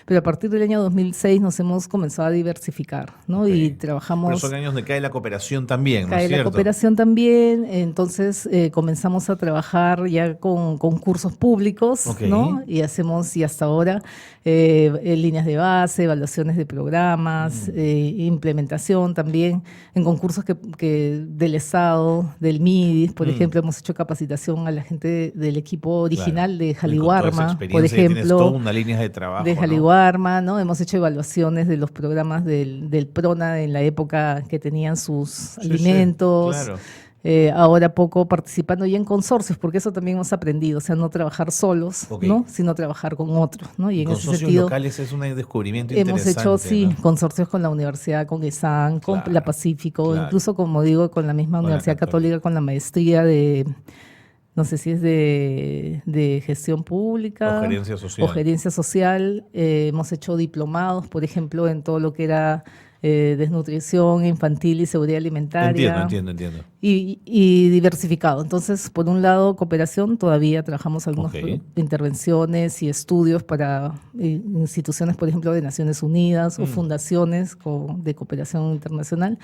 Pero a partir del año 2006 nos hemos comenzado a diversificar, ¿no? Ok. Y Pero trabajamos... son años donde cae la cooperación también, ¿no Cae es la cierto? cooperación también, entonces comenzamos a trabajar ya con concursos públicos, Ok. ¿no? Y hacemos, y hasta ahora, líneas de base, evaluaciones de programas, implementación también, en concursos que del Estado, del MIDIS, por ejemplo, hemos hecho capacitación a la gente del equipo original de Con toda esa Jaliwarma, experiencia por que tienes ejemplo. toda una línea de trabajo, De ¿no? Jaliwarma, ¿no? Hemos hecho evaluaciones de los programas del PRONA en la época que tenían sus Sí, alimentos. sí, claro. Ahora poco participando ya en consorcios, porque eso también hemos aprendido, o sea, no trabajar solos, Ok. ¿no? Sino trabajar con otros, ¿no? Y en Con ese socios sentido locales es un descubrimiento hemos interesante. hecho, sí, ¿no? consorcios con la universidad, con ESAN, con Claro, la Pacífico, claro. incluso, como digo, con la misma Con la Universidad Católica. Católica, con la maestría de... No sé si es de gestión pública O gerencia social. o gerencia social. Hemos hecho diplomados, por ejemplo, en todo lo que era desnutrición infantil y seguridad alimentaria. Entiendo. Y diversificado. Entonces, por un lado, cooperación, todavía trabajamos algunas intervenciones y estudios para instituciones, por ejemplo, de Naciones Unidas o fundaciones de cooperación internacional.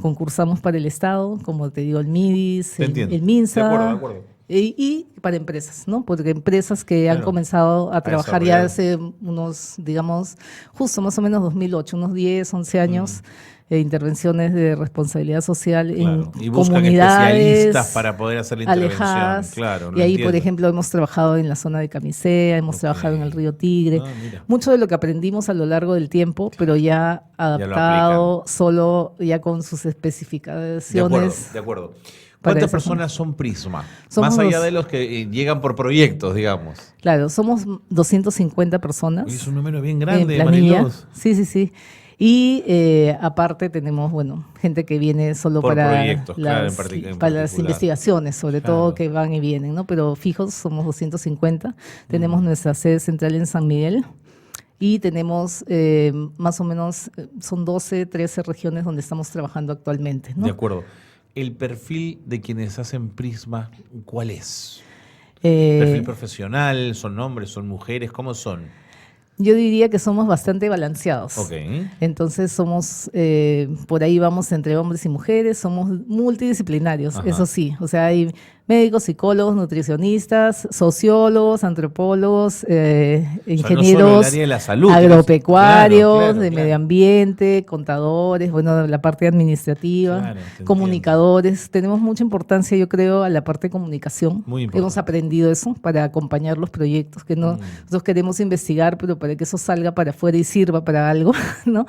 Concursamos para el Estado, como te digo, el MIDIS, el MINSA. De acuerdo. Y para empresas, ¿no? Porque empresas que han comenzado a trabajar ya hace unos, digamos, justo más o menos 2008, unos 10, 11 años, intervenciones de responsabilidad social en y buscan comunidades especialistas para poder hacer la intervención. Alejadas. Claro, y ahí, por ejemplo, hemos trabajado en la zona de Camisea, hemos trabajado en el río Tigre. Mucho de lo que aprendimos a lo largo del tiempo, pero ya adaptado, solo ya con sus especificaciones. De acuerdo. ¿Cuántas personas son Prisma? Somos más allá de los que llegan por proyectos, digamos. Claro, somos 250 personas. Y es un número bien grande, Mariluz. Sí. Y aparte tenemos, gente que viene solo para proyectos, para las investigaciones, sobre todo, que van y vienen, ¿no? Pero fijos somos 250. Tenemos nuestra sede central en San Miguel. Y tenemos más o menos, son 12, 13 regiones donde estamos trabajando actualmente, ¿no? De acuerdo. ¿El perfil de quienes hacen Prisma, cuál es? ¿Perfil profesional? ¿Son hombres? ¿Son mujeres? ¿Cómo son? Yo diría que somos bastante balanceados. Entonces somos, por ahí vamos entre hombres y mujeres, somos multidisciplinarios, eso sí. O sea, hay médicos, psicólogos, nutricionistas, sociólogos, antropólogos, ingenieros, no solo el área de la salud, agropecuarios, de medio ambiente, contadores, la parte administrativa, comunicadores. Tenemos mucha importancia, yo creo, a la parte de comunicación. Muy importante. Hemos aprendido eso para acompañar los proyectos, que nosotros queremos investigar, pero para que eso salga para afuera y sirva para algo, ¿no?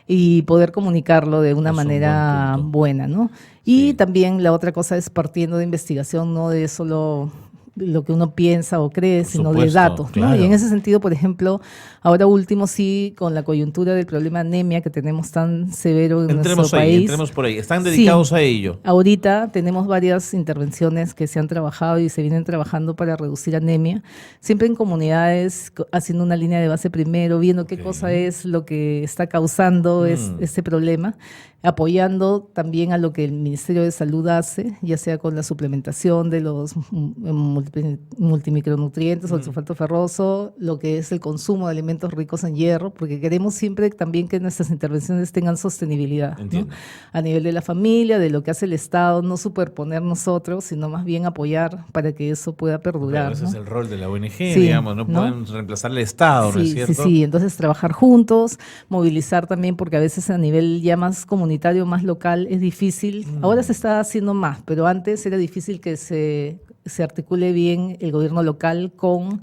Y poder comunicarlo de una manera buena, ¿no? Y también la otra cosa es partiendo de investigación, no de solo lo que uno piensa o cree, sino de datos, ¿no? Claro. Y en ese sentido, por ejemplo, ahora último sí, con la coyuntura del problema anemia que tenemos tan severo en nuestro país. Entremos por ahí. ¿Están dedicados a ello? Ahorita tenemos varias intervenciones que se han trabajado y se vienen trabajando para reducir anemia, siempre en comunidades, haciendo una línea de base primero, viendo qué cosa es lo que está causando este problema, apoyando también a lo que el Ministerio de Salud hace, ya sea con la suplementación de los multimicronutrientes o el sulfato ferroso, lo que es el consumo de alimentos ricos en hierro, porque queremos siempre también que nuestras intervenciones tengan sostenibilidad, ¿no? A nivel de la familia, de lo que hace el Estado, no superponer nosotros, sino más bien apoyar para que eso pueda perdurar. Claro, ese ¿no? es el rol de la ONG, digamos, no pueden reemplazar al Estado, ¿no es cierto? Sí, entonces trabajar juntos, movilizar también, porque a veces a nivel ya más comunitario, más local, es difícil. Ahora se está haciendo más, pero antes era difícil que se articule bien el gobierno local con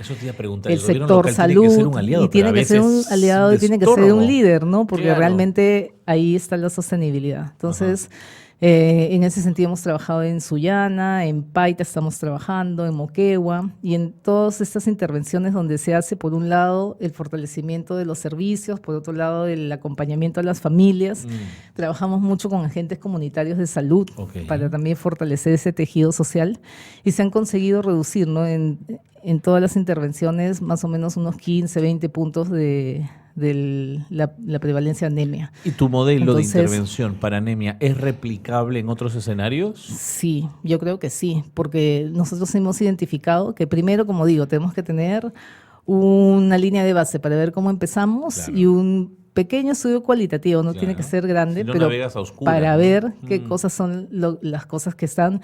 el sector salud. Y tiene que ser un aliado y tiene que ser un líder, ¿no? Porque realmente ahí está la sostenibilidad. Entonces, en ese sentido hemos trabajado en Sullana, en Paita estamos trabajando, en Moquegua, y en todas estas intervenciones donde se hace, por un lado, el fortalecimiento de los servicios, por otro lado, el acompañamiento a las familias. Trabajamos mucho con agentes comunitarios de salud para también fortalecer ese tejido social, y se han conseguido reducir, ¿no? En todas las intervenciones más o menos unos 15, 20 puntos de la prevalencia de anemia. ¿Y tu modelo de intervención para anemia es replicable en otros escenarios? Sí, yo creo que sí, porque nosotros hemos identificado que primero, como digo, tenemos que tener una línea de base para ver cómo empezamos y un pequeño estudio cualitativo, no tiene que ser grande, no pero a oscuras, para ver qué cosas son las cosas que están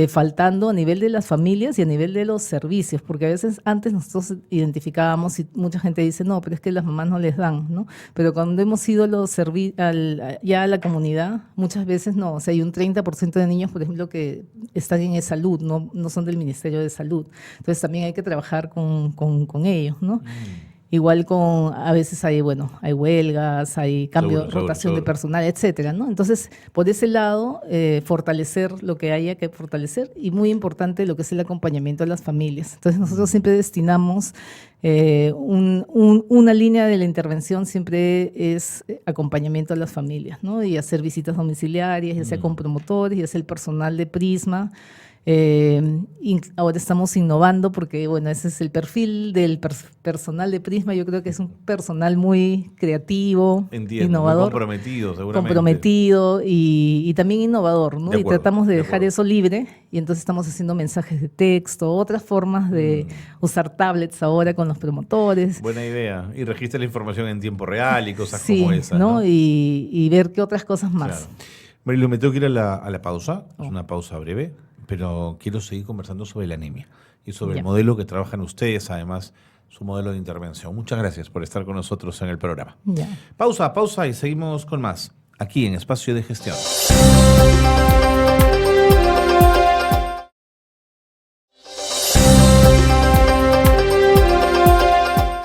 faltando a nivel de las familias y a nivel de los servicios, porque a veces antes nosotros identificábamos y mucha gente dice, no, pero es que las mamás no les dan, ¿no? Pero cuando hemos ido ya a la comunidad, muchas veces no, o sea, hay un 30% de niños, por ejemplo, que están en salud, no son del Ministerio de Salud. Entonces también hay que trabajar con ellos, ¿no? Igual a veces hay huelgas, hay rotación de personal, etcétera, ¿no? Entonces, por ese lado, fortalecer lo que haya que fortalecer, y muy importante lo que es el acompañamiento a las familias. Entonces, nosotros siempre destinamos una línea de la intervención, siempre es acompañamiento a las familias, ¿no? Y hacer visitas domiciliarias, ya sea con promotores, ya sea el personal de Prisma, Ahora estamos innovando porque, bueno, ese es el perfil del personal de Prisma. Yo creo que es un personal muy creativo, innovador. Muy comprometido, seguramente. Comprometido y también innovador, ¿no? De Y acuerdo, tratamos de de dejar acuerdo. eso libre y entonces estamos haciendo mensajes de texto, otras formas de usar tablets ahora con los promotores. Buena idea. Y registra la información en tiempo real y cosas Sí, como esas, ¿no? ¿no? Y ver qué otras cosas más. Claro. Marilu, me tengo que ir a la pausa. Es una pausa breve, pero quiero seguir conversando sobre la anemia y sobre Ya. el modelo que trabajan ustedes, además, su modelo de intervención. Muchas gracias por estar con nosotros en el programa. Ya. Pausa y seguimos con más, aquí en Espacio de Gestión.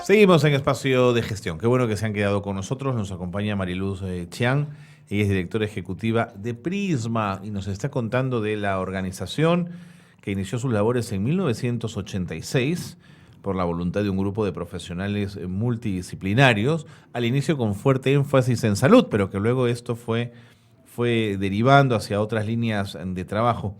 Seguimos en Espacio de Gestión. Qué bueno que se han quedado con nosotros. Nos acompaña Mariluz Chiang. Ella es directora ejecutiva de Prisma y nos está contando de la organización que inició sus labores en 1986 por la voluntad de un grupo de profesionales multidisciplinarios, al inicio con fuerte énfasis en salud, pero que luego esto fue derivando hacia otras líneas de trabajo.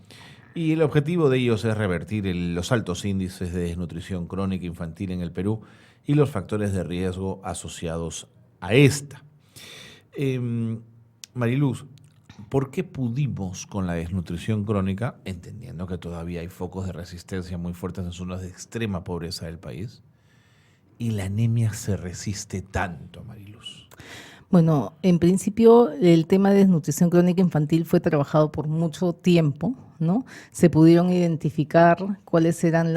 Y el objetivo de ellos es revertir los altos índices de desnutrición crónica infantil en el Perú y los factores de riesgo asociados a esta. Mariluz, ¿por qué pudimos con la desnutrición crónica, entendiendo que todavía hay focos de resistencia muy fuertes en zonas de extrema pobreza del país, y la anemia se resiste tanto, Mariluz? Bueno, en principio el tema de desnutrición crónica infantil fue trabajado por mucho tiempo, ¿no? Se pudieron identificar cuáles eran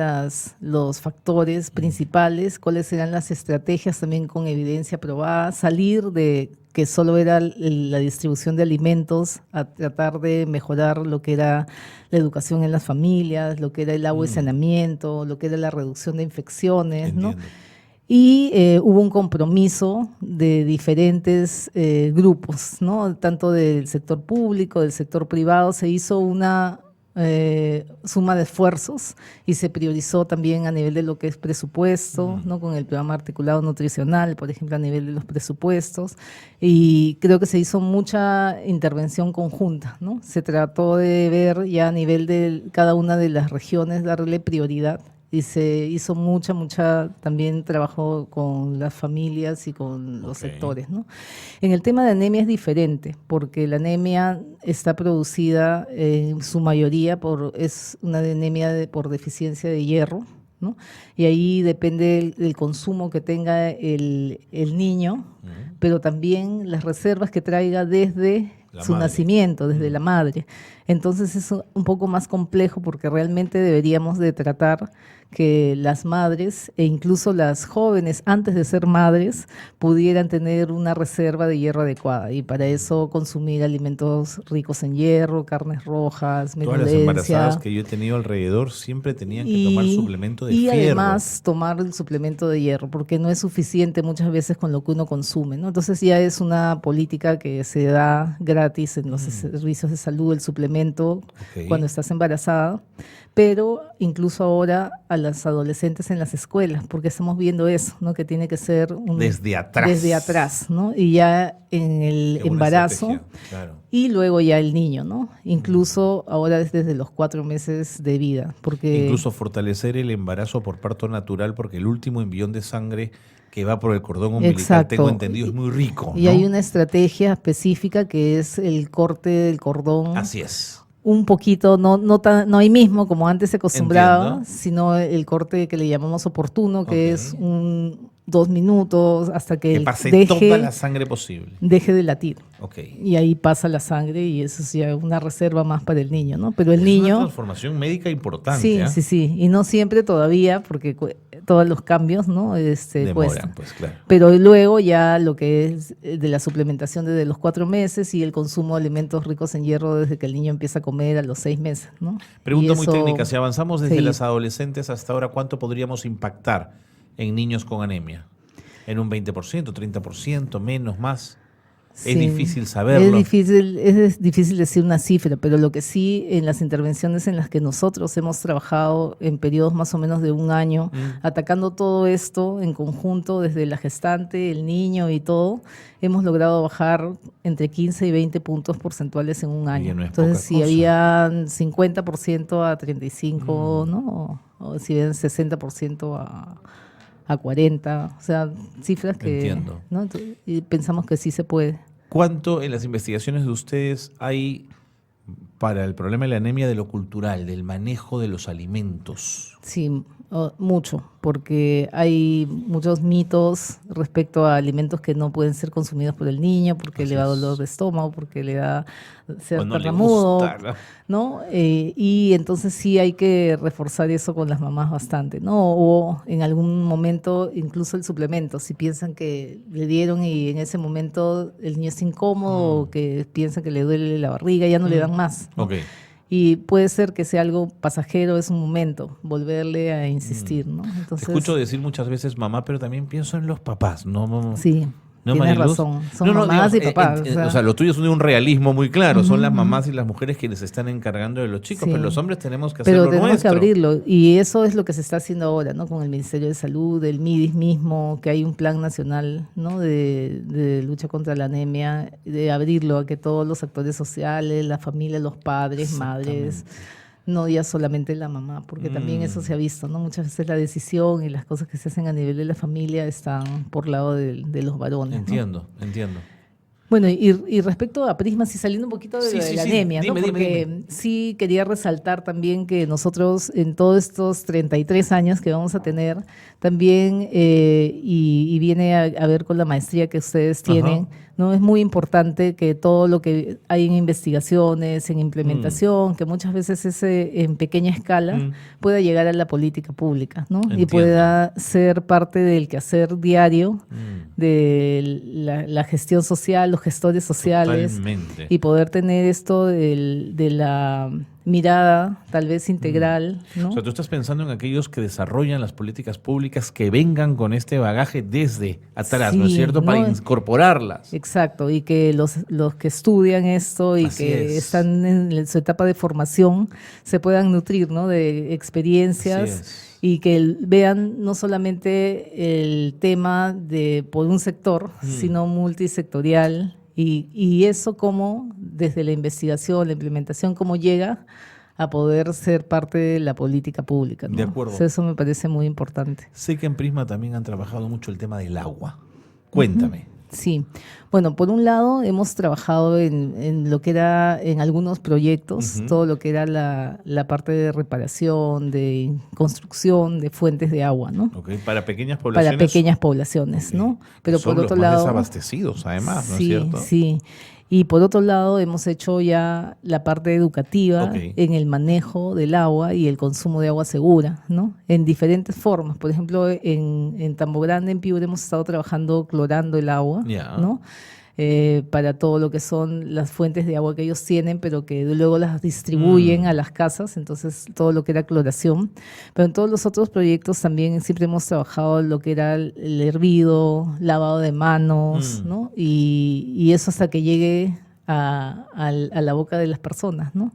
los factores principales, cuáles eran las estrategias también con evidencia probada, salir de que solo era la distribución de alimentos, a tratar de mejorar lo que era la educación en las familias, lo que era el agua y saneamiento, lo que era la reducción de infecciones, ¿no? Entiendo. Y hubo un compromiso de diferentes grupos, ¿no? Tanto del sector público, del sector privado. Se hizo una suma de esfuerzos y se priorizó también a nivel de lo que es presupuesto, ¿no? Con el programa articulado nutricional, por ejemplo, a nivel de los presupuestos. Y creo que se hizo mucha intervención conjunta, ¿no? Se trató de ver ya a nivel de cada una de las regiones, darle prioridad. Y se hizo mucha también trabajo con las familias y con los sectores, ¿no? En el tema de anemia es diferente, porque la anemia está producida en su mayoría es una anemia por deficiencia de hierro, ¿no? Y ahí depende del consumo que tenga el niño, pero también las reservas que traiga desde su nacimiento, desde la madre. Entonces es un poco más complejo porque realmente deberíamos de tratar que las madres e incluso las jóvenes antes de ser madres pudieran tener una reserva de hierro adecuada y para eso consumir alimentos ricos en hierro, carnes rojas, Todas las embarazadas que yo he tenido alrededor siempre tenían que tomar suplemento de y fierro. además tomar el suplemento de hierro porque no es suficiente muchas veces con lo que uno consume, ¿no? Entonces ya es una política que se da gratis en los servicios de salud, el suplemento cuando estás embarazada, pero incluso ahora a las adolescentes en las escuelas, porque estamos viendo eso, ¿no? Que tiene que ser desde atrás. Desde atrás, ¿no? Y ya en el embarazo y luego ya el niño, ¿no? Incluso ahora desde los 4 meses de vida, porque incluso fortalecer el embarazo por parto natural, porque el último envión de sangre que va por el cordón umbilical, tengo entendido, es muy rico, ¿no? Y hay una estrategia específica que es el corte del cordón. Así es. Un poquito, no ahí mismo como antes se acostumbraba, Entiendo. sino el corte que le llamamos oportuno, que es 2 minutos hasta que pase deje toda la sangre posible. Deje de latir. Okay. Y ahí pasa la sangre y eso es ya una reserva más para el niño, ¿no? Pero el es niño... una transformación médica importante. Sí, ¿eh? sí. Y no siempre todavía, porque todos los cambios, ¿no? Demoran, cuestan. pues claro. Pero luego ya lo que es de la suplementación desde los 4 meses y el consumo de alimentos ricos en hierro desde que el niño empieza a comer a los 6 meses, ¿no? Pregunta muy técnica, si avanzamos desde sí. las adolescentes hasta ahora, ¿cuánto podríamos impactar en niños con anemia? ¿En un 20%, 30%, menos, más? Es Sí, difícil saberlo. es difícil decir una cifra, pero lo que sí en las intervenciones en las que nosotros hemos trabajado en periodos más o menos de un año, atacando todo esto en conjunto, desde la gestante, el niño y todo, hemos logrado bajar entre 15 y 20 puntos porcentuales en un año. Oye, no es Entonces, poca si cosa. había 50% a 35, ¿no? O si habían 60% a 40, o sea, cifras que, Entiendo. ¿no? Y pensamos que sí se puede. ¿Cuánto en las investigaciones de ustedes hay para el problema de la anemia de lo cultural, del manejo de los alimentos? Sí, mucho, porque hay muchos mitos respecto a alimentos que no pueden ser consumidos por el niño, porque Así le da es. dolor de estómago, porque le da ser O no le tartamudo, gusta, ¿no? ¿no? Y entonces sí hay que reforzar eso con las mamás bastante, ¿no? O en algún momento incluso el suplemento, si piensan que le dieron y en ese momento el niño está incómodo o que piensan que le duele la barriga, ya no le dan más, ¿no? Ok. Y puede ser que sea algo pasajero, es un momento, volverle a insistir, ¿no? Te Entonces, escucho decir muchas veces mamá, pero también pienso en los papás, ¿no? sí, ¿No, tienes Mariluz? razón. Son mamás y papás. O sea, lo tuyo es un realismo muy claro. Son las Ujú, mamás y las mujeres quienes se están encargando de los chicos, Sí. pero los hombres tenemos que pero hacerlo tenemos nuestro. que abrirlo. Y eso es lo que se está haciendo ahora, ¿no? Con el Ministerio de Salud, el MIDIS mismo, que hay un plan nacional, ¿no? De lucha contra la anemia, de abrirlo a que todos los actores sociales, la familia, los padres, madres, no ya solamente la mamá, porque también eso se ha visto, ¿no? Muchas veces la decisión y las cosas que se hacen a nivel de la familia están por lado de los varones, ¿no? Entiendo. Bueno, y respecto a Prismas, y saliendo un poquito de, Sí, lo de sí, la sí. anemia, ¿no? Dime, Porque sí quería resaltar también que nosotros en todos estos 33 años que vamos a tener, también, y viene a ver con la maestría que ustedes tienen, ¿no? Es muy importante que todo lo que hay en investigaciones, en implementación, que muchas veces es en pequeña escala, pueda llegar a la política pública, ¿no? Y Entiendo. pueda ser parte del quehacer diario de la gestión social, los gestores sociales, Totalmente. y poder tener esto de la mirada tal vez integral, ¿no? O sea, tú estás pensando en aquellos que desarrollan las políticas públicas que vengan con este bagaje desde atrás, ¿no es Sí, cierto? Para no, incorporarlas. Exacto, y que los que estudian esto y Así que es. están en su etapa de formación se puedan nutrir, ¿no? De Así experiencias es. y que vean no solamente el tema de por un sector, sino multisectorial y eso como desde la investigación, la implementación, cómo llega a poder ser parte de la política pública, ¿no? De acuerdo. O sea, eso me parece muy importante. Sé que en Prisma también han trabajado mucho el tema del agua. Cuéntame. Sí, bueno, por un lado hemos trabajado en lo que era en algunos proyectos, todo lo que era la parte de reparación, de construcción de fuentes de agua, ¿no? Ok, para pequeñas poblaciones. Para pequeñas poblaciones, Ok. ¿no? Que Pero son por los otro más lado, desabastecidos, además, ¿no es sí, cierto? sí. Y por otro lado, hemos hecho ya la parte educativa Ok. en el manejo del agua y el consumo de agua segura, ¿no? En diferentes formas. Por ejemplo, en Tambo Grande, en Piura, hemos estado trabajando clorando el agua, Ya. ¿no? Para todo lo que son las fuentes de agua que ellos tienen, pero que luego las distribuyen a las casas, entonces todo lo que era cloración. Pero en todos los otros proyectos también siempre hemos trabajado lo que era el hervido, lavado de manos, ¿no? Y eso hasta que llegue a la boca de las personas, ¿no?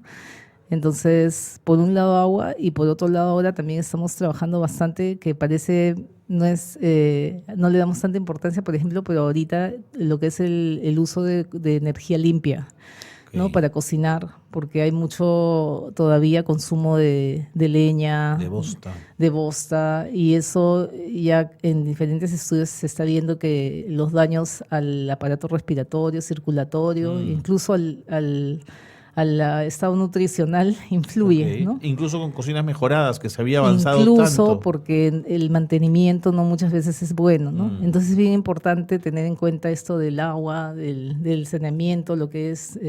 Entonces, por un lado agua y por otro lado ahora también estamos trabajando bastante, que parece no le damos tanta importancia, por ejemplo, pero ahorita lo que es el uso de energía limpia, ¿no? Ok. Para cocinar, porque hay mucho todavía consumo de leña, De bosta. y eso ya en diferentes estudios se está viendo que los daños al aparato respiratorio, circulatorio, incluso al estado nutricional influye, Ok. ¿no? Incluso con cocinas mejoradas, que se había avanzado Incluso tanto. porque el mantenimiento no muchas veces es bueno, ¿no? Entonces es bien importante tener en cuenta esto del agua, del saneamiento, lo que es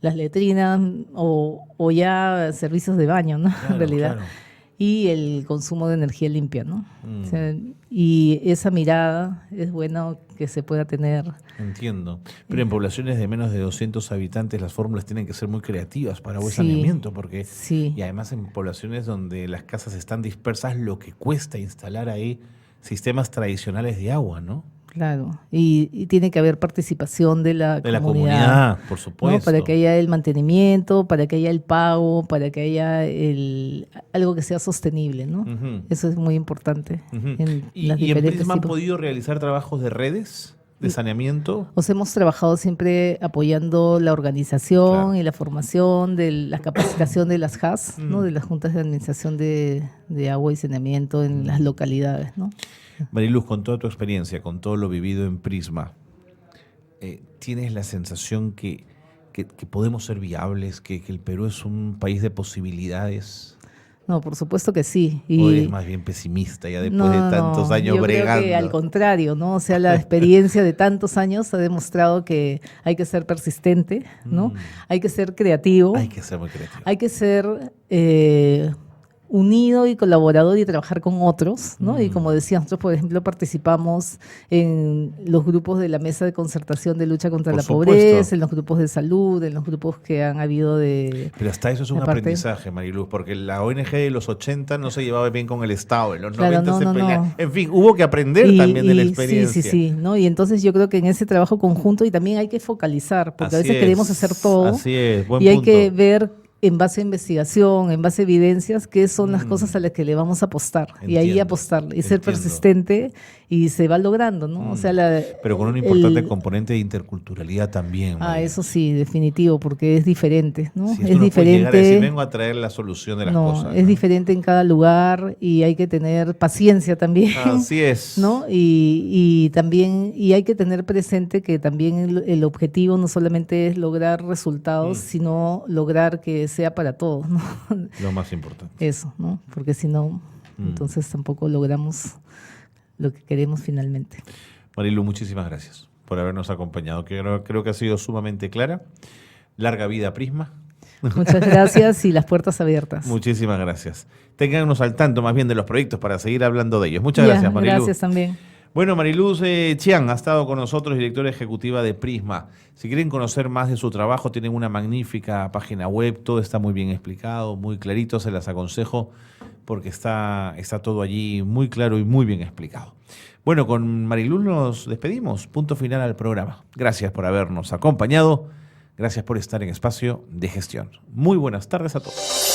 las letrinas o ya servicios de baño, ¿no? Claro, En realidad. claro. Y el consumo de energía limpia, ¿no? O sea, y esa mirada es bueno que se pueda tener. Entiendo. Pero en poblaciones de menos de 200 habitantes las fórmulas tienen que ser muy creativas para buen Sí, saneamiento, porque sí. y además en poblaciones donde las casas están dispersas, lo que cuesta instalar ahí sistemas tradicionales de agua, ¿no? Claro, y tiene que haber participación de la comunidad, por supuesto. ¿No? Para que haya el mantenimiento, para que haya el pago, para que haya algo que sea sostenible, ¿no? Uh-huh. Eso es muy importante. Uh-huh. ¿Y en Prisma han podido realizar trabajos de redes? ¿De saneamiento? Hemos trabajado siempre apoyando la organización, claro, y la formación, la capacitación de las JAS, ¿no? De las juntas de administración de agua y saneamiento en las localidades, ¿no? Mariluz, con toda tu experiencia, con todo lo vivido en Prisma, ¿tienes la sensación que podemos ser viables, que el Perú es un país de posibilidades? No, por supuesto que sí. ¿O eres más bien pesimista ya después de tantos años bregando? Yo creo que al contrario, ¿no? O sea, la experiencia de tantos años ha demostrado que hay que ser persistente, ¿no? Hay que ser creativo. Hay que ser muy creativo. Hay que ser unido y colaborador y trabajar con otros, ¿no? Y como decía, nosotros, por ejemplo, participamos en los grupos de la Mesa de Concertación de Lucha contra la Pobreza, en los grupos de salud, en los grupos que han habido de... Pero hasta eso es un aprendizaje, Mariluz, porque la ONG de los 80 no se llevaba bien con el Estado, en los 90 se peleaba. No. En fin, hubo que aprender también de la experiencia. Sí, ¿no? Y entonces yo creo que en ese trabajo conjunto y también hay que focalizar, porque a veces queremos hacer todo. Así es, buen y hay punto. Que ver en base a investigación, en base a evidencias, qué son las cosas a las que le vamos a apostar. Entiendo, y ahí apostar, y ser persistente, y se va logrando, ¿no? O sea, pero con un importante componente de interculturalidad también. Eso sí, definitivo, porque es diferente, ¿no? Sí, es diferente. No decir, vengo a traer la solución de las cosas. Es diferente en cada lugar, y hay que tener paciencia también. Así es. ¿No? Y también, y hay que tener presente que también el objetivo no solamente es lograr resultados, sino lograr que sea para todos, ¿no? Lo más importante. Eso, ¿no? Porque si no, entonces tampoco logramos lo que queremos finalmente. Marilu, muchísimas gracias por habernos acompañado. Creo que ha sido sumamente clara. Larga vida a Prisma. Muchas gracias y las puertas abiertas. Muchísimas gracias. Téngannos al tanto más bien de los proyectos para seguir hablando de ellos. Muchas gracias, Marilu. Gracias también. Bueno, Mariluz Chiang ha estado con nosotros, directora ejecutiva de Prisma. Si quieren conocer más de su trabajo, tienen una magnífica página web, todo está muy bien explicado, muy clarito, se las aconsejo porque está todo allí muy claro y muy bien explicado. Bueno, con Mariluz nos despedimos, punto final al programa. Gracias por habernos acompañado, gracias por estar en Espacio de Gestión. Muy buenas tardes a todos.